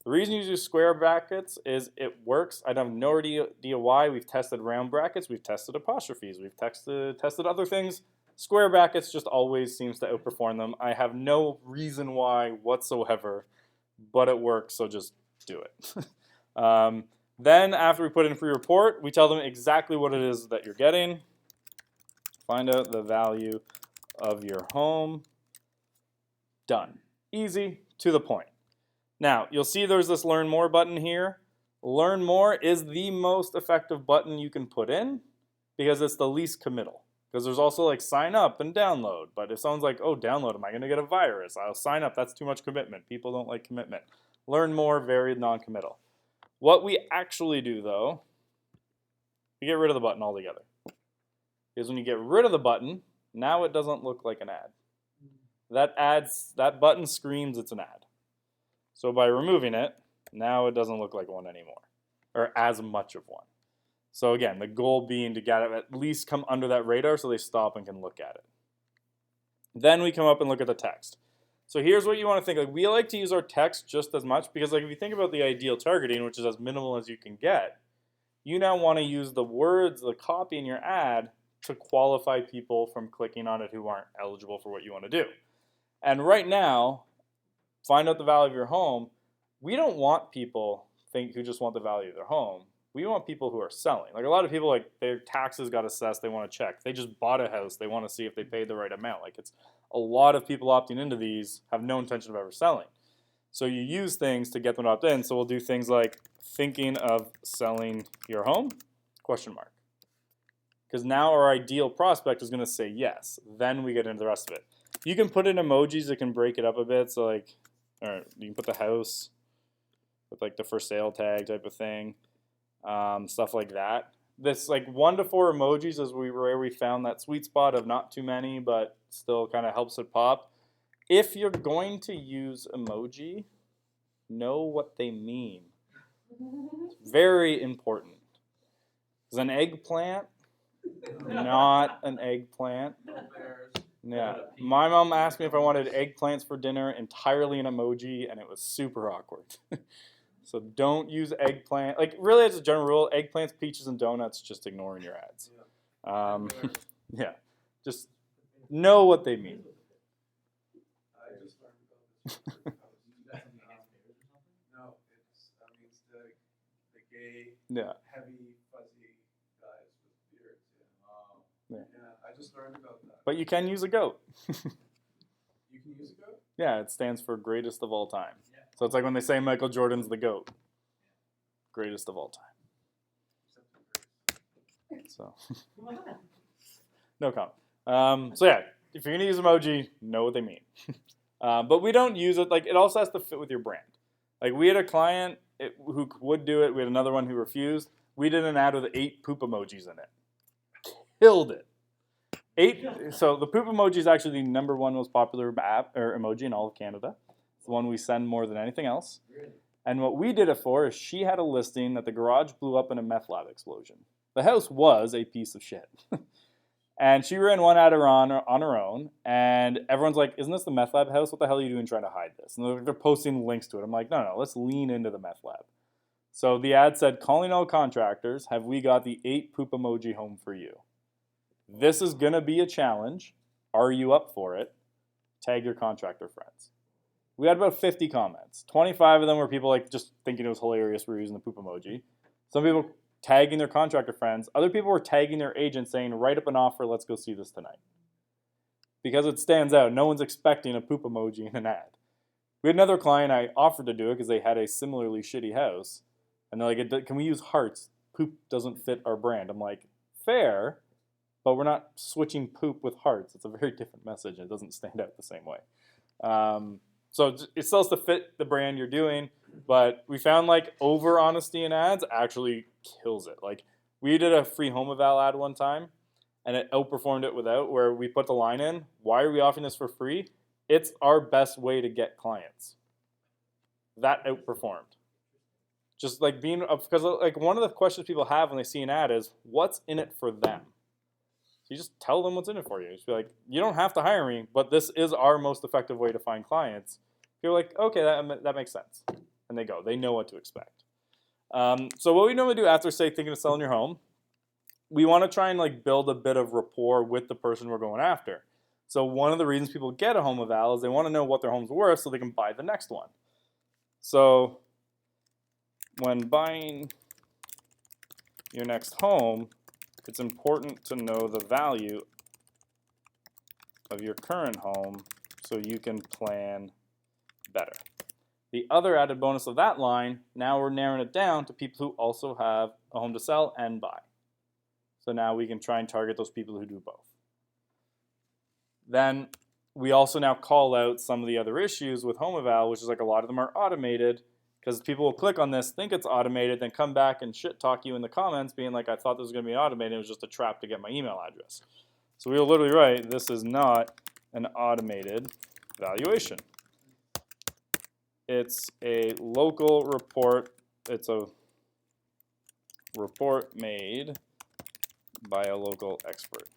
The reason you use square brackets is it works. I have no idea why. We've tested round brackets. We've tested apostrophes. We've tested other things. Square brackets just always seems to outperform them. I have no reason why whatsoever, but it works, so just do it. Then after we put in free report, we tell them exactly what it is that you're getting. Find out the value of your home. Done. Easy, to the point. Now, you'll see there's this Learn More button here. Learn More is the most effective button you can put in because it's the least committal. Because there's also like sign up and download. But if someone's like, oh, download, am I going to get a virus? I'll sign up. That's too much commitment. People don't like commitment. Learn More, very non-committal. What we actually do, though, we get rid of the button altogether. Because when you get rid of the button, now it doesn't look like an ad. That button screams it's an ad. So by removing it, now it doesn't look like one anymore, or as much of one. So again, the goal being to get it at least come under that radar so they stop and can look at it. Then we come up and look at the text. So here's what you want to think. Like, we like to use our text just as much because like if you think about the ideal targeting, which is as minimal as you can get, you now want to use the words, the copy in your ad to qualify people from clicking on it who aren't eligible for what you want to do. And right now, find out the value of your home. We don't want people who just want the value of their home. We want people who are selling. Like a lot of people, like their taxes got assessed, they want to check. They just bought a house, they want to see if they paid the right amount. Like it's a lot of people opting into these have no intention of ever selling. So you use things to get them to opt in. So we'll do things like thinking of selling your home? Question mark. Because now our ideal prospect is going to say yes. Then we get into the rest of it. You can put in emojis that can break it up a bit. So like, or you can put the house with like the for sale tag type of thing, stuff like that. This like 1 to 4 emojis is where we found that sweet spot of not too many, but still kind of helps it pop. If you're going to use emoji, know what they mean. It's very important. Is an eggplant not an eggplant? Yeah. My mom asked me if I wanted eggplants for dinner, entirely in emoji, and it was super awkward. So don't use eggplant. Like really, as a general rule, eggplants, peaches, and donuts, just ignore in your ads. Yeah. Just know what they mean. I just learned about this. No, that means the gay, Yeah. heavy, fuzzy guys with beards. Yeah. Yeah, I just learned about that. But you can use a goat. You can use a goat? Yeah, it stands for greatest of all time. So it's like when they say Michael Jordan's the GOAT. Greatest of all time. So, no comment. So yeah, if you're going to use emoji, know what they mean. But we don't use it, like it also has to fit with your brand. Like we had a client who would do it. We had another one who refused. We did an ad with 8 poop emojis in it. Killed it. 8. So the poop emoji is actually the #1 most popular app or emoji in all of Canada. It's the one we send more than anything else. Really? And what we did it for is she had a listing that the garage blew up in a meth lab explosion. The house was a piece of shit. And she ran one ad on her own, and everyone's like, isn't this the meth lab house? What the hell are you doing trying to hide this? And they're posting links to it. I'm like, no, let's lean into the meth lab. So the ad said, calling all contractors, have we got the 8 poop emoji home for you? This is going to be a challenge. Are you up for it? Tag your contractor friends. We had about 50 comments. 25 of them were people like just thinking it was hilarious we were using the poop emoji. Some people tagging their contractor friends. Other people were tagging their agent saying, write up an offer, let's go see this tonight. Because it stands out. No one's expecting a poop emoji in an ad. We had another client I offered to do it because they had a similarly shitty house. And they're like, can we use hearts? Poop doesn't fit our brand. I'm like, fair, but we're not switching poop with hearts. It's a very different message and it doesn't stand out the same way. So it still has to fit the brand you're doing, but we found like over honesty in ads actually kills it. Like we did a free home eval ad one time and it outperformed it without, where we put the line in, why are we offering this for free? It's our best way to get clients. That outperformed. Just like being, because like one of the questions people have when they see an ad is, what's in it for them? So you just tell them what's in it for you. Just be like, you don't have to hire me, but this is our most effective way to find clients. You're like, okay, that makes sense. And they go, they know what to expect. So what we normally do after, say, thinking of selling your home, we want to try and like build a bit of rapport with the person we're going after. So one of the reasons people get a home eval is they want to know what their home's worth so they can buy the next one. So when buying your next home, it's important to know the value of your current home so you can plan better. The other added bonus of that line, now we're narrowing it down to people who also have a home to sell and buy. So now we can try and target those people who do both. Then we also now call out some of the other issues with home eval, which is like a lot of them are automated, because people will click on this, think it's automated, then come back and shit talk you in the comments being like, I thought this was going to be automated, it was just a trap to get my email address. So we'll literally write, this is not an automated valuation. It's a local report. It's a report made by a local expert.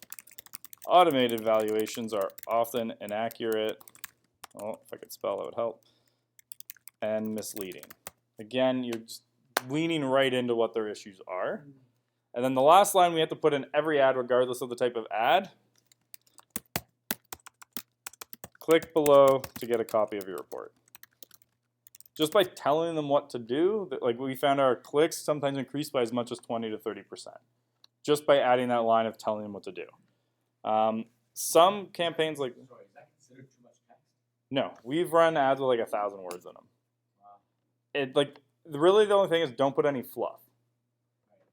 Automated valuations are often inaccurate. Oh, if I could spell, that would help. And misleading. Again, you're just leaning right into what their issues are. And then the last line we have to put in every ad, regardless of the type of ad. Click below to get a copy of your report. Just by telling them what to do, like we found our clicks sometimes increase by as much as 20 to 30%. Just by adding that line of telling them what to do. Some campaigns like... Sorry, is that considered too much text? No, we've run ads with like 1,000 words in them. It like really the only thing is don't put any fluff.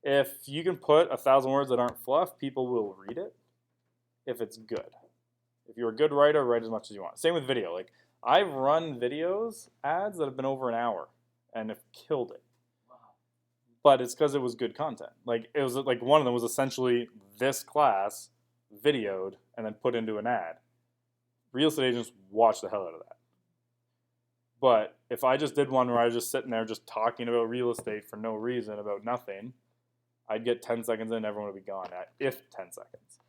If you can put 1,000 words that aren't fluff, people will read it if it's good. If you're a good writer, write as much as you want. Same with video. Like I've run videos ads that have been over an hour and have killed it. Wow. But it's because it was good content. Like it was like one of them was essentially this class videoed and then put into an ad. Real estate agents watch the hell out of that. But if I just did one where I was just sitting there just talking about real estate for no reason, about nothing, I'd get 10 seconds in, everyone would be gone at if 10 seconds.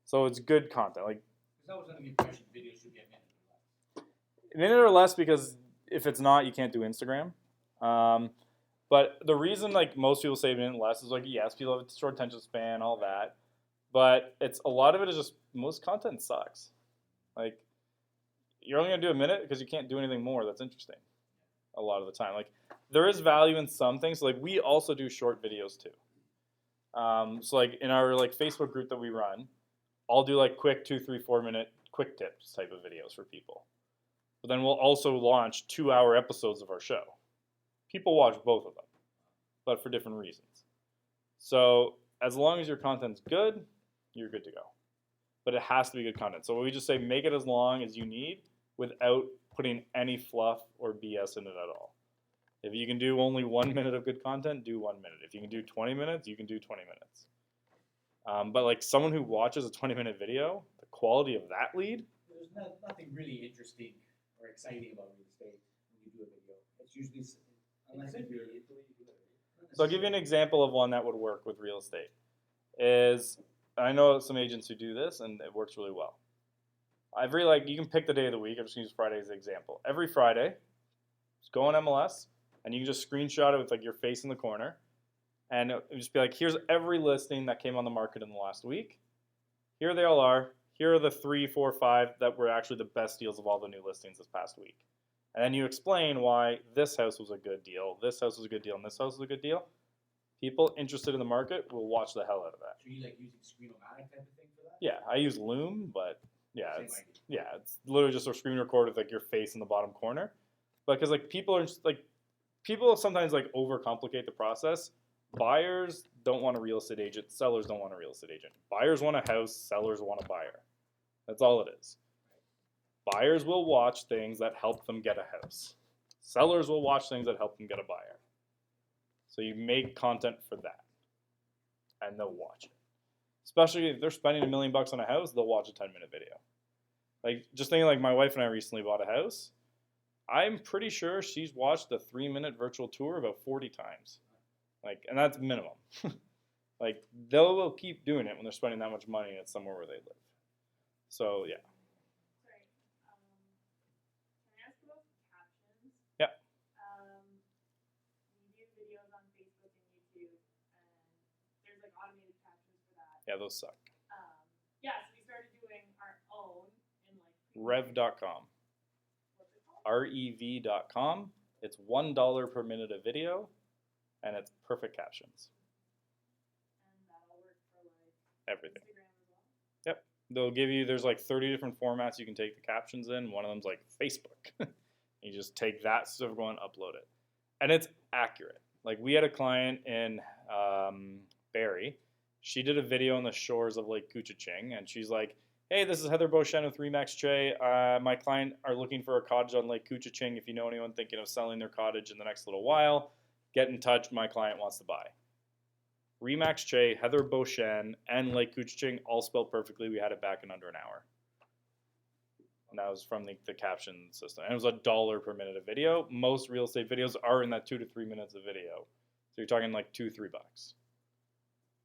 So it's good content. Like Because I was under the impression videos should get a minute or less. a minute or less, because if it's not, you can't do Instagram. But the reason like most people say a minute or less is like, yes, people have a short attention span, all that. But it's a lot of it is just most content sucks. Like you're only gonna do a minute because you can't do anything more that's interesting a lot of the time. Like there is value in some things. Like we also do short videos too. So like in our like Facebook group that we run, I'll do like quick 2, 3, 4 minute quick tips type of videos for people. But then we'll also launch 2-hour episodes of our show. People watch both of them, but for different reasons. So as long as your content's good, you're good to go. But it has to be good content. So we just say make it as long as you need without putting any fluff or BS in it at all. If you can do only 1 minute of good content, do 1 minute. If you can do 20 minutes, you can do 20 minutes. But like someone who watches a 20-minute video, the quality of that lead. There's nothing really interesting or exciting about real estate when you do a video. It's usually, unless if you're... So I'll give you an example of one that would work with real estate. I know some agents who do this, and it works really well. You can pick the day of the week. I'm just going to use Friday as an example. Every Friday, just go on MLS, and you can just screenshot it with like your face in the corner, and it would just be like, here's every listing that came on the market in the last week. Here they all are. Here are the 3, 4, 5 that were actually the best deals of all the new listings this past week. And then you explain why this house was a good deal, this house was a good deal, and this house was a good deal. People interested in the market will watch the hell out of that. So you like using Screen-O-Matic type of thing for that? Yeah, I use Loom, but yeah, Same it's idea. it's literally just a screen record with like your face in the bottom corner. But because like people sometimes like overcomplicate the process. Buyers don't want a real estate agent. Sellers don't want a real estate agent. Buyers want a house. Sellers want a buyer. That's all it is. Buyers will watch things that help them get a house. Sellers will watch things that help them get a buyer. So you make content for that, and they'll watch it. Especially if they're spending $1 million on a house, they'll watch a 10-minute video. Like just thinking, like my wife and I recently bought a house. I'm pretty sure she's watched a 3-minute virtual tour about 40 times. Like, and that's minimum. Like they'll keep doing it when they're spending that much money and it's somewhere where they live. So yeah. Sorry. Can I ask about captions? Yeah. We do videos on Facebook and YouTube, and there's like automated captions for that. Yeah, those suck. Yeah, so we started doing our own in like Rev.com. what's it called? REV.com. It's $1 per minute a video, and it's perfect captions. And that'll work for like Everything. Instagram as well. Yep. They'll give you, there's like 30 different formats you can take the captions in. One of them's like Facebook. You just take that stuff, go and upload it. And it's accurate. Like we had a client in Barrie. She did a video on the shores of Lake Couchiching, and she's like, hey, this is Heather Beauchesne with Remax Che. My client are looking for a cottage on Lake Couchiching. If you know anyone thinking of selling their cottage in the next little while, get in touch. My client wants to buy. Remax Che, Heather Beauchesne, and Lake Couchiching all spelled perfectly. We had it back in under an hour. And that was from the caption system. And it was $1 per minute of video. Most real estate videos are in that 2 to 3 minutes of video. So you're talking like $2, $3.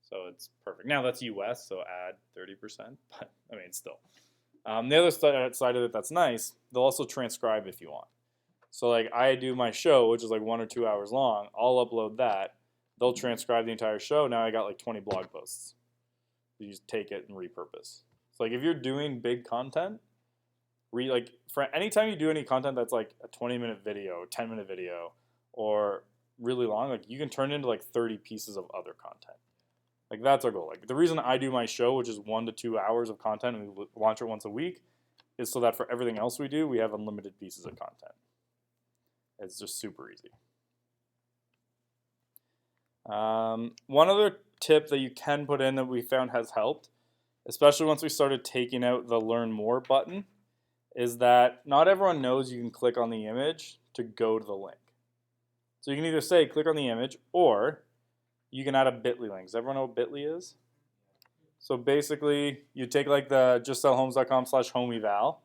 So it's perfect. Now that's US, so add 30%. But I mean, still. The other side of it that's nice, they'll also transcribe if you want. So like I do my show, which is like 1 or 2 hours long. I'll upload that. They'll transcribe the entire show. Now I got like 20 blog posts. You just take it and repurpose. So like if you're doing big content, like for anytime you do any content that's like a 20-minute video, 10-minute video, or really long, like you can turn it into like 30 pieces of other content. Like that's our goal. Like the reason I do my show, which is 1 to 2 hours of content, and we launch it once a week, is so that for everything else we do, we have unlimited pieces of content. It's just super easy. One other tip that you can put in that we found has helped, especially once we started taking out the Learn More button, is that not everyone knows you can click on the image to go to the link. So you can either say click on the image, or you can add a bit.ly link. Does everyone know what bit.ly is? So basically, you take like the justsellhomes.com/home eval,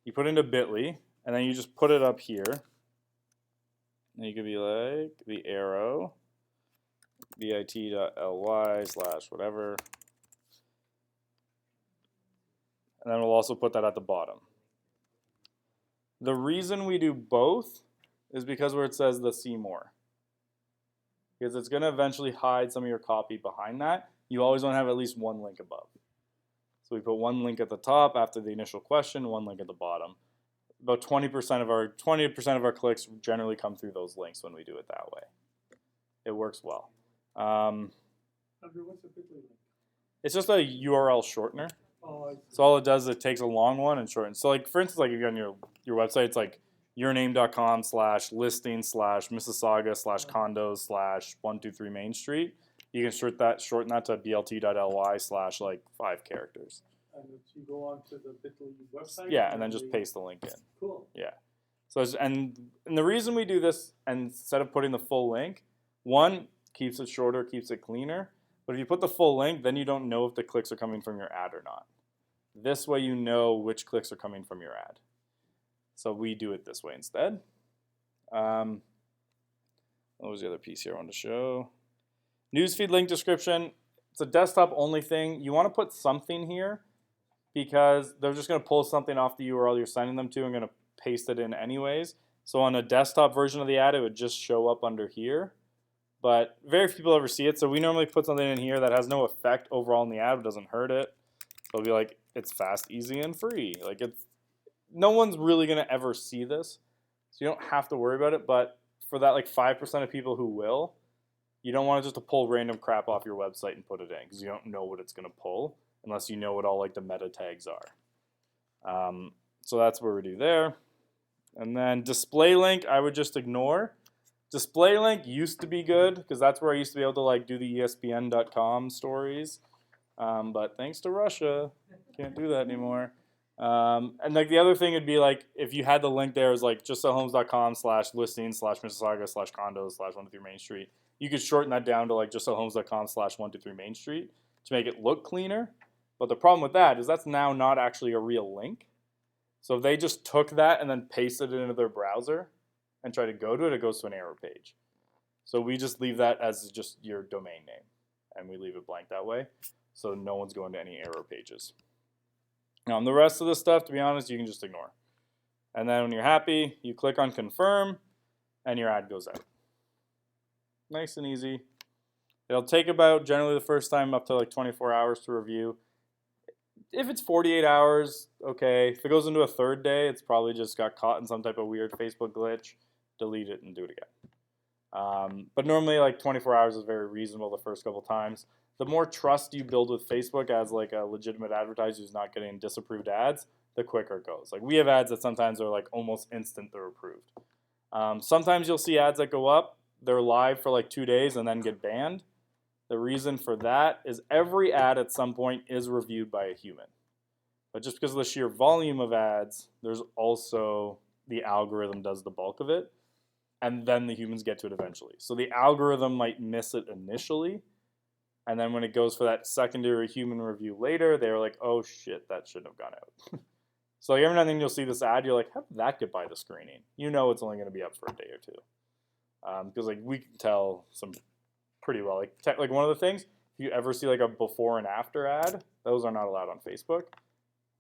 you put into bit.ly, and then you just put it up here. And you could be like the arrow, bit.ly/whatever. And then we'll also put that at the bottom. The reason we do both is because where it says the see more. Because it's going to eventually hide some of your copy behind that. You always want to have at least one link above. So we put one link at the top after the initial question, one link at the bottom. About 20% of our clicks generally come through those links when we do it that way. It works well. Andrew, what's a bit.ly link? It's just a URL shortener. Oh, I see. So all it does is it takes a long one and shortens. So like for instance, like if you're on your website, it's like yourname.com/listing/Mississauga/condos/123 Main Street. You can shorten that to blt.ly/like 5 characters. And if you go on to the bit.ly website. Yeah, and then just paste the link in. Cool. Yeah. So and the reason we do this, and instead of putting the full link, one, keeps it shorter, keeps it cleaner. But if you put the full link, then you don't know if the clicks are coming from your ad or not. This way you know which clicks are coming from your ad. So we do it this way instead. What was the other piece here I wanted to show? Newsfeed link description. It's a desktop only thing. You want to put something here because they're just going to pull something off the URL you're sending them to and going to paste it in anyways. So on a desktop version of the ad, it would just show up under here. But very few people ever see it. So we normally put something in here that has no effect overall in the ad, but doesn't hurt it. It'll be like, it's fast, easy, and free. Like no one's really gonna ever see this. So you don't have to worry about it. But for that like 5% of people who will, you don't want to just to pull random crap off your website and put it in because you don't know what it's gonna pull unless you know what all like the meta tags are. So that's what we do there. And then display link, I would just ignore. Display link used to be good because that's where I used to be able to like do the ESPN.com stories. But thanks to Russia, can't do that anymore. And like the other thing would be like if you had the link there is like justsellhomes.com/listings/Mississauga/condos/123 Main Street. You could shorten that down to like justsellhomes.com/123 Main Street to make it look cleaner. But the problem with that is that's now not actually a real link. So if they just took that and then pasted it into their browser and try to go to it, it goes to an error page. So we just leave that as just your domain name, and we leave it blank that way, so no one's going to any error pages. Now, on the rest of the stuff, to be honest, you can just ignore. And then when you're happy, you click on confirm, and your ad goes out. Nice and easy. It'll take about, generally the first time, up to like 24 hours to review. If it's 48 hours, okay. If it goes into a third day, it's probably just got caught in some type of weird Facebook glitch. Delete it and do it again. But normally like 24 hours is very reasonable the first couple times. The more trust you build with Facebook as like a legitimate advertiser who's not getting disapproved ads, the quicker it goes. Like we have ads that sometimes are like almost instant they're approved. Sometimes you'll see ads that go up, they're live for like 2 days and then get banned. The reason for that is every ad at some point is reviewed by a human. But just because of the sheer volume of ads, there's also the algorithm does the bulk of it, and then the humans get to it eventually. So the algorithm might miss it initially, and then when it goes for that secondary human review later, they're like, oh shit, that shouldn't have gone out. So like every now and then you'll see this ad, you're like, how did that get by the screening? You know it's only going to be up for a day or two. Because like we can tell some pretty well. Like one of the things, if you ever see like a before and after ad, those are not allowed on Facebook.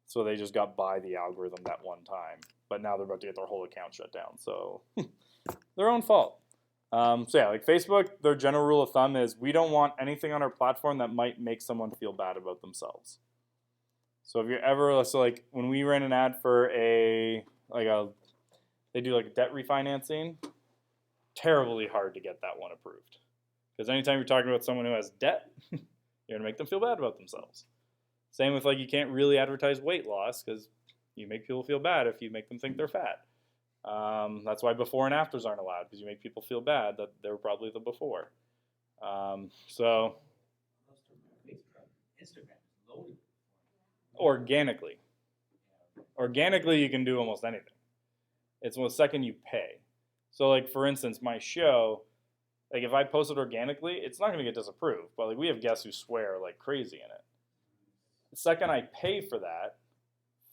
So they just got by the algorithm that one time. But now they're about to get their whole account shut down. So their own fault. So yeah, like Facebook, their general rule of thumb is we don't want anything on our platform that might make someone feel bad about themselves. So if you're ever, so like when we ran an ad for they do like debt refinancing, terribly hard to get that one approved. Because anytime you're talking about someone who has debt, you're going to make them feel bad about themselves. Same with like you can't really advertise weight loss because you make people feel bad if you make them think they're fat. That's why before and afters aren't allowed because you make people feel bad that they're probably the before. So Instagram is loaded. organically you can do almost anything. It's the second you pay. So like for instance, my show, like if I post it organically, it's not going to get disapproved. But like we have guests who swear like crazy in it. The second I pay for that,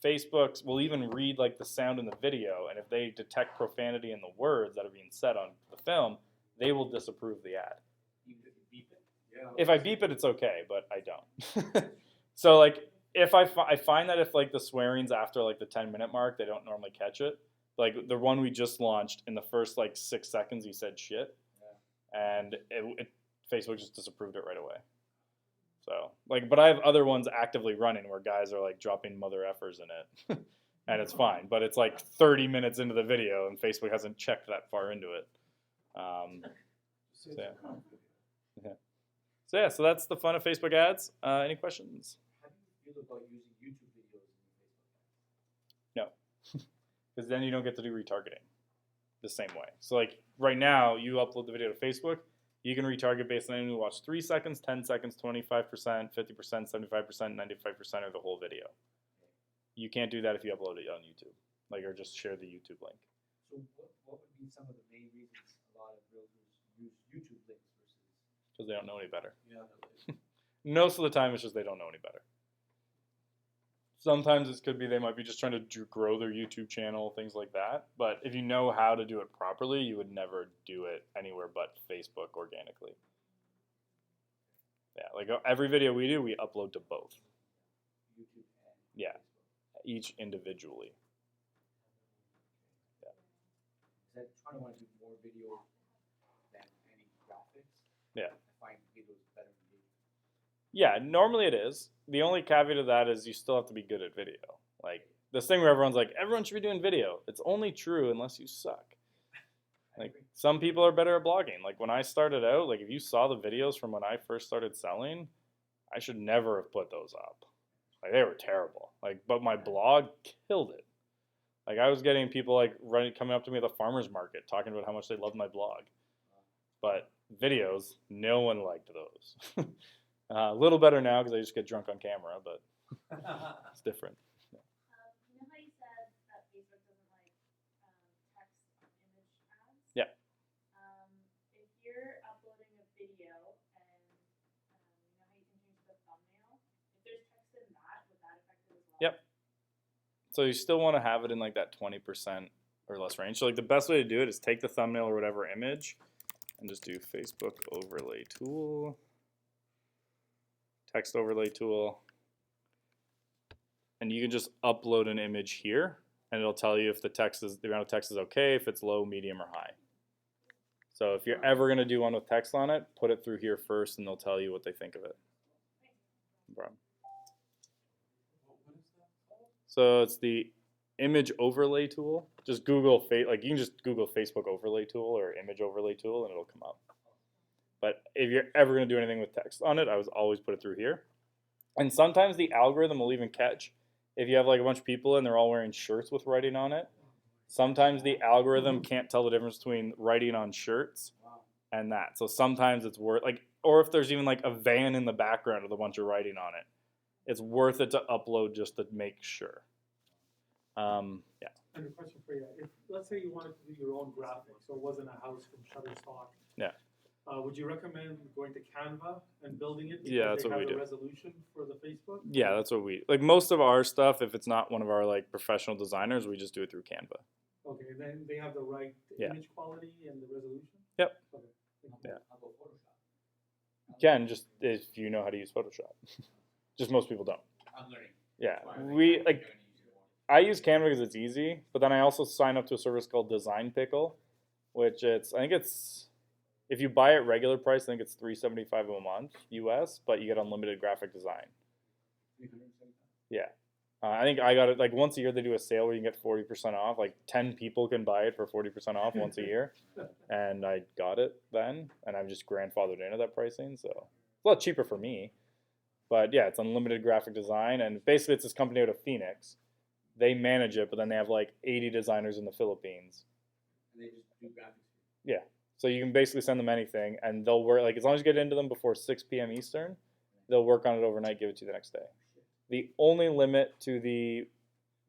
Facebook will even read like the sound in the video, and if they detect profanity in the words that are being said on the film, they will disapprove the ad. Even if you beep it. Yeah. If I beep it, it's okay, but I don't. So like if I find that if like the swearing's after like the 10-minute mark, they don't normally catch it. Like the one we just launched, in the first like 6 seconds, he said shit. And Facebook just disapproved it right away. So, like, but I have other ones actively running where guys are like dropping mother effers in it, and it's fine. But it's like 30 minutes into the video, and Facebook hasn't checked that far into it. So that's the fun of Facebook ads. Any questions? How do you feel about using YouTube videos in Facebook ads? No, because then you don't get to do retargeting the same way. So like right now, you upload the video to Facebook. You can retarget based on anyone who watched 3 seconds, 10 seconds, 25%, 50%, 75%, 95%, or the whole video. You can't do that if you upload it on YouTube, like or just share the YouTube link. So what would be some of the main reasons a lot of realtors use YouTube links versus? Because they don't know any better. Yeah. Most of the time, it's just they don't know any better. Sometimes it could be they might be just trying to grow their YouTube channel, things like that. But if you know how to do it properly, you would never do it anywhere but Facebook organically. Yeah, like every video we do, we upload to both. YouTube and Yeah, each individually. Yeah. 'cause I try to wanna do more video than any graphics. Yeah. I find videos better engagement. Yeah, normally it is. The only caveat to that is you still have to be good at video. Like this thing where everyone's like, everyone should be doing video. It's only true unless you suck. I Like agree. some people are better at blogging. Like when I started out, like if you saw the videos from when I first started selling, I should never have put those up. Like they were terrible. Like but my blog killed it. Like I was getting people like coming up to me at the farmers market talking about how much they loved my blog. But videos, no one liked those. A little better now because I just get drunk on camera, but it's different. You know how you said that Facebook doesn't like text on image ads? Yeah. If you're uploading a video and you know how you can change the thumbnail, if there's text in that, would that affect it as well? Yep. So you still want to have it in like that 20% or less range. So like the best way to do it is take the thumbnail or whatever image and just do Facebook overlay tool, text overlay tool, and you can just upload an image here and it'll tell you if the amount of text is okay, if it's low, medium, or high. So if you're ever going to do one with text on it, put it through here first and they'll tell you what they think of it. No problem. What is that called? So it's the image overlay tool. Just Google like you can just Google Facebook overlay tool or image overlay tool and it'll come up. But if you're ever going to do anything with text on it, I would always put it through here. And sometimes the algorithm will even catch if you have like a bunch of people and they're all wearing shirts with writing on it. Sometimes the algorithm can't tell the difference between writing on shirts and that. So sometimes it's worth like, or if there's even like a van in the background with a bunch of writing on it, it's worth it to upload just to make sure. Yeah. And a question for you, if, let's say you wanted to do your own graphics, so it wasn't a house from Shutterstock. Yeah. Would you recommend going to Canva and building it? Yeah, that's because they what we have the do. resolution for the Facebook? Yeah, that's what we like. Most of our stuff, if it's not one of our like professional designers, we just do it through Canva. Okay, then they have the right Yeah. image quality and the resolution? Yep. Okay. Yeah. I'll go Photoshop. Again, just if you know how to use Photoshop. Just most people don't. I'm learning. Yeah, That's why I think we I'm like. gonna use it more. I use Canva because it's easy, but then I also sign up to a service called Design Pickle, which I think it's if you buy it regular price, I think it's $375 a month US, but you get unlimited graphic design. 375. Yeah. I think I got it like once a year. They do a sale where you can get 40% off. Like 10 people can buy it for 40% off once a year, and I got it then, and I'm just grandfathered into that pricing, so it's a lot cheaper for me. But yeah, it's unlimited graphic design, and basically it's this company out of Phoenix. They manage it, but then they have like 80 designers in the Philippines. And they just do graphics. Yeah, so you can basically send them anything, and they'll work like as long as you get into them before 6 p.m. Eastern, they'll work on it overnight, give it to you the next day. The only limit to the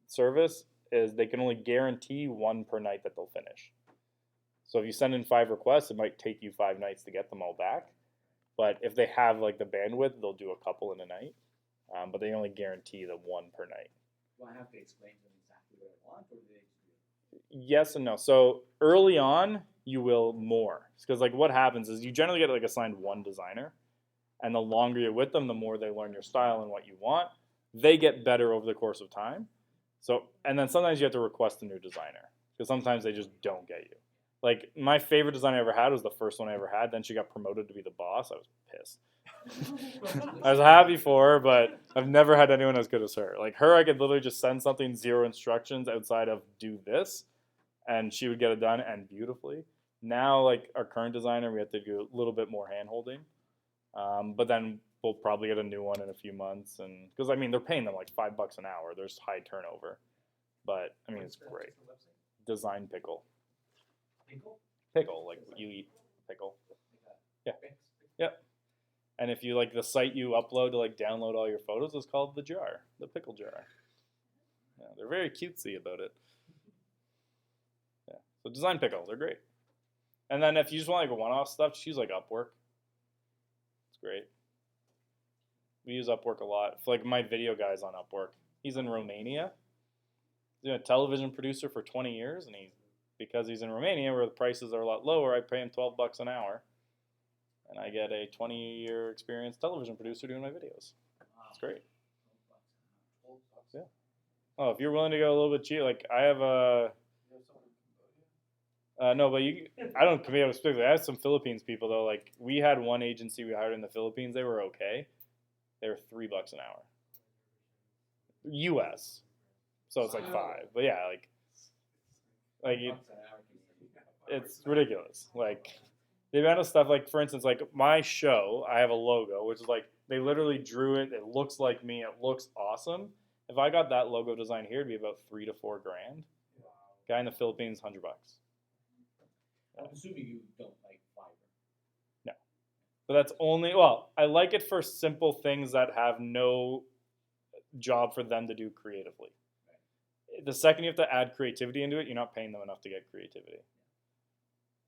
service is they can only guarantee one per night that they'll finish. So if you send in 5 requests, it might take you 5 nights to get them all back. But if they have like the bandwidth, they'll do a couple in a night. But they only guarantee the one per night. Do I have to explain to them exactly what I want, or do they just do it? Yes and no. So early on, you will more. Because like what happens is you generally get like assigned one designer. And the longer you're with them, the more they learn your style and what you want. They get better over the course of time. So, and then sometimes you have to request a new designer because sometimes they just don't get you. Like my favorite designer I ever had was the first one I ever had. Then she got promoted to be the boss. I was pissed. I was happy for her, but I've never had anyone as good as her. Like her, I could literally just send something, 0 instructions outside of do this, and she would get it done and beautifully. Now, like our current designer, we have to do a little bit more hand holding. But then we'll probably get a new one in a few months, and because I mean they're paying them like $5 an hour. There's high turnover, but I mean it's great. Design Pickle. Pickle, like you eat pickle. Yeah. Yep. And if you like the site you upload to like download all your photos is called the jar, the pickle jar. Yeah, they're very cutesy about it. Yeah. So Design Pickle, they're great. And then if you just want like a one-off stuff, just use like Upwork. It's great. We use Upwork a lot. Like my video guy's on Upwork. He's in Romania. He's been a television producer for 20 years, and because he's in Romania where the prices are a lot lower, I pay him $12 an hour. And I get a 20-year experienced television producer doing my videos. It's great. Yeah. Oh, if you're willing to go a little bit cheap, like I have a No, but I don't compare specifically. I have some Philippines people though. Like we had one agency we hired in the Philippines. They were okay. They were $3 an hour. U.S. So it's like 5. But yeah, it's ridiculous. Like the amount of stuff. Like for instance, like my show, I have a logo, which is like they literally drew it. It looks like me. It looks awesome. If I got that logo design here, it'd be about $3 to $4 grand. Guy in the Philippines, $100. I'm assuming you don't like Fiverr. No. But that's only, well, I like it for simple things that have no job for them to do creatively. The second you have to add creativity into it, you're not paying them enough to get creativity.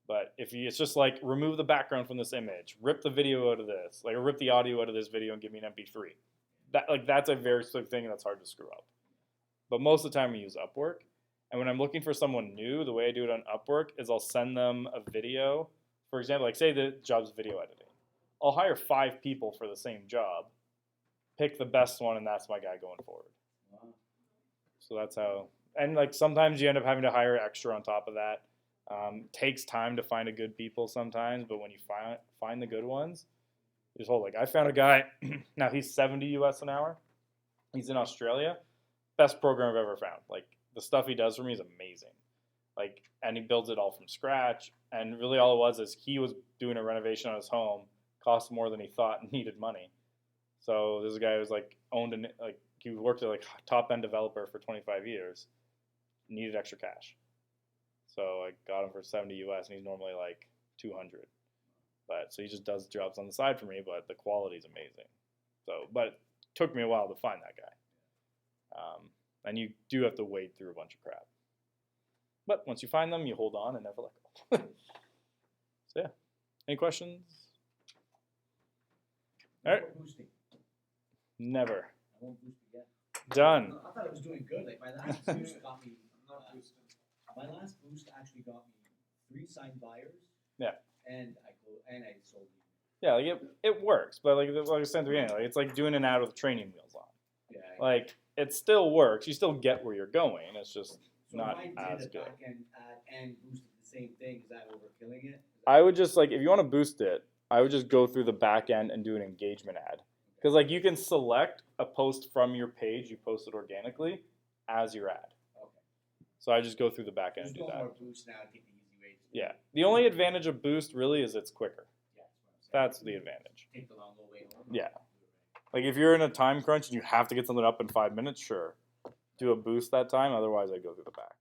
But if you, it's just like remove the background from this image, rip the video out of this, like rip the audio out of this video and give me an MP3. That's a very specific thing that's hard to screw up. But most of the time we use Upwork. And when I'm looking for someone new, the way I do it on Upwork is I'll send them a video. For example, like say the job's video editing. I'll hire 5 people for the same job, pick the best one, and that's my guy going forward. Wow. So that's how, and like sometimes you end up having to hire extra on top of that. Takes time to find a good people sometimes, but when you find the good ones, you just hold. Like I found a guy, now he's $70 US an hour. He's in Australia. Best program I've ever found. Like the stuff he does for me is amazing. Like, and he builds it all from scratch. And really all it was is he was doing a renovation on his home, cost more than he thought and needed money. So this guy was like he worked at like top end developer for 25 years, needed extra cash. So I got him for $70 US and he's normally like 200. But so he just does jobs on the side for me, but the quality is amazing. So, but it took me a while to find that guy. And you do have to wade through a bunch of crap. But once you find them, you hold on and never let go. So yeah. Any questions? All right. No boosting. Never. I won't boost again. Done. I thought it was doing good. Like my last boost got me. I'm not boosting. My last boost actually got me 3 signed buyers. Yeah. And I sold them. Yeah, like it works, but like I said at the beginning, like it's like doing an ad with training wheels on. Yeah. Like it still works. You still get where you're going. It's just not if I as did a good. back end ad and boosted the same thing, is that overkilling it? I would just like if you want to boost it, I would just go through the back end and do an engagement ad. Because like you can select a post from your page you posted organically as your ad. Okay. So I just go through the back end Just and do go that. more boost now and take the easy way. Yeah. The only advantage of Boost really is it's quicker. Yeah, that's what I'm That's saying. the advantage. Take the long way home. Yeah. Like if you're in a time crunch and you have to get something up in 5 minutes, sure. Do a boost that time, otherwise I go through the back.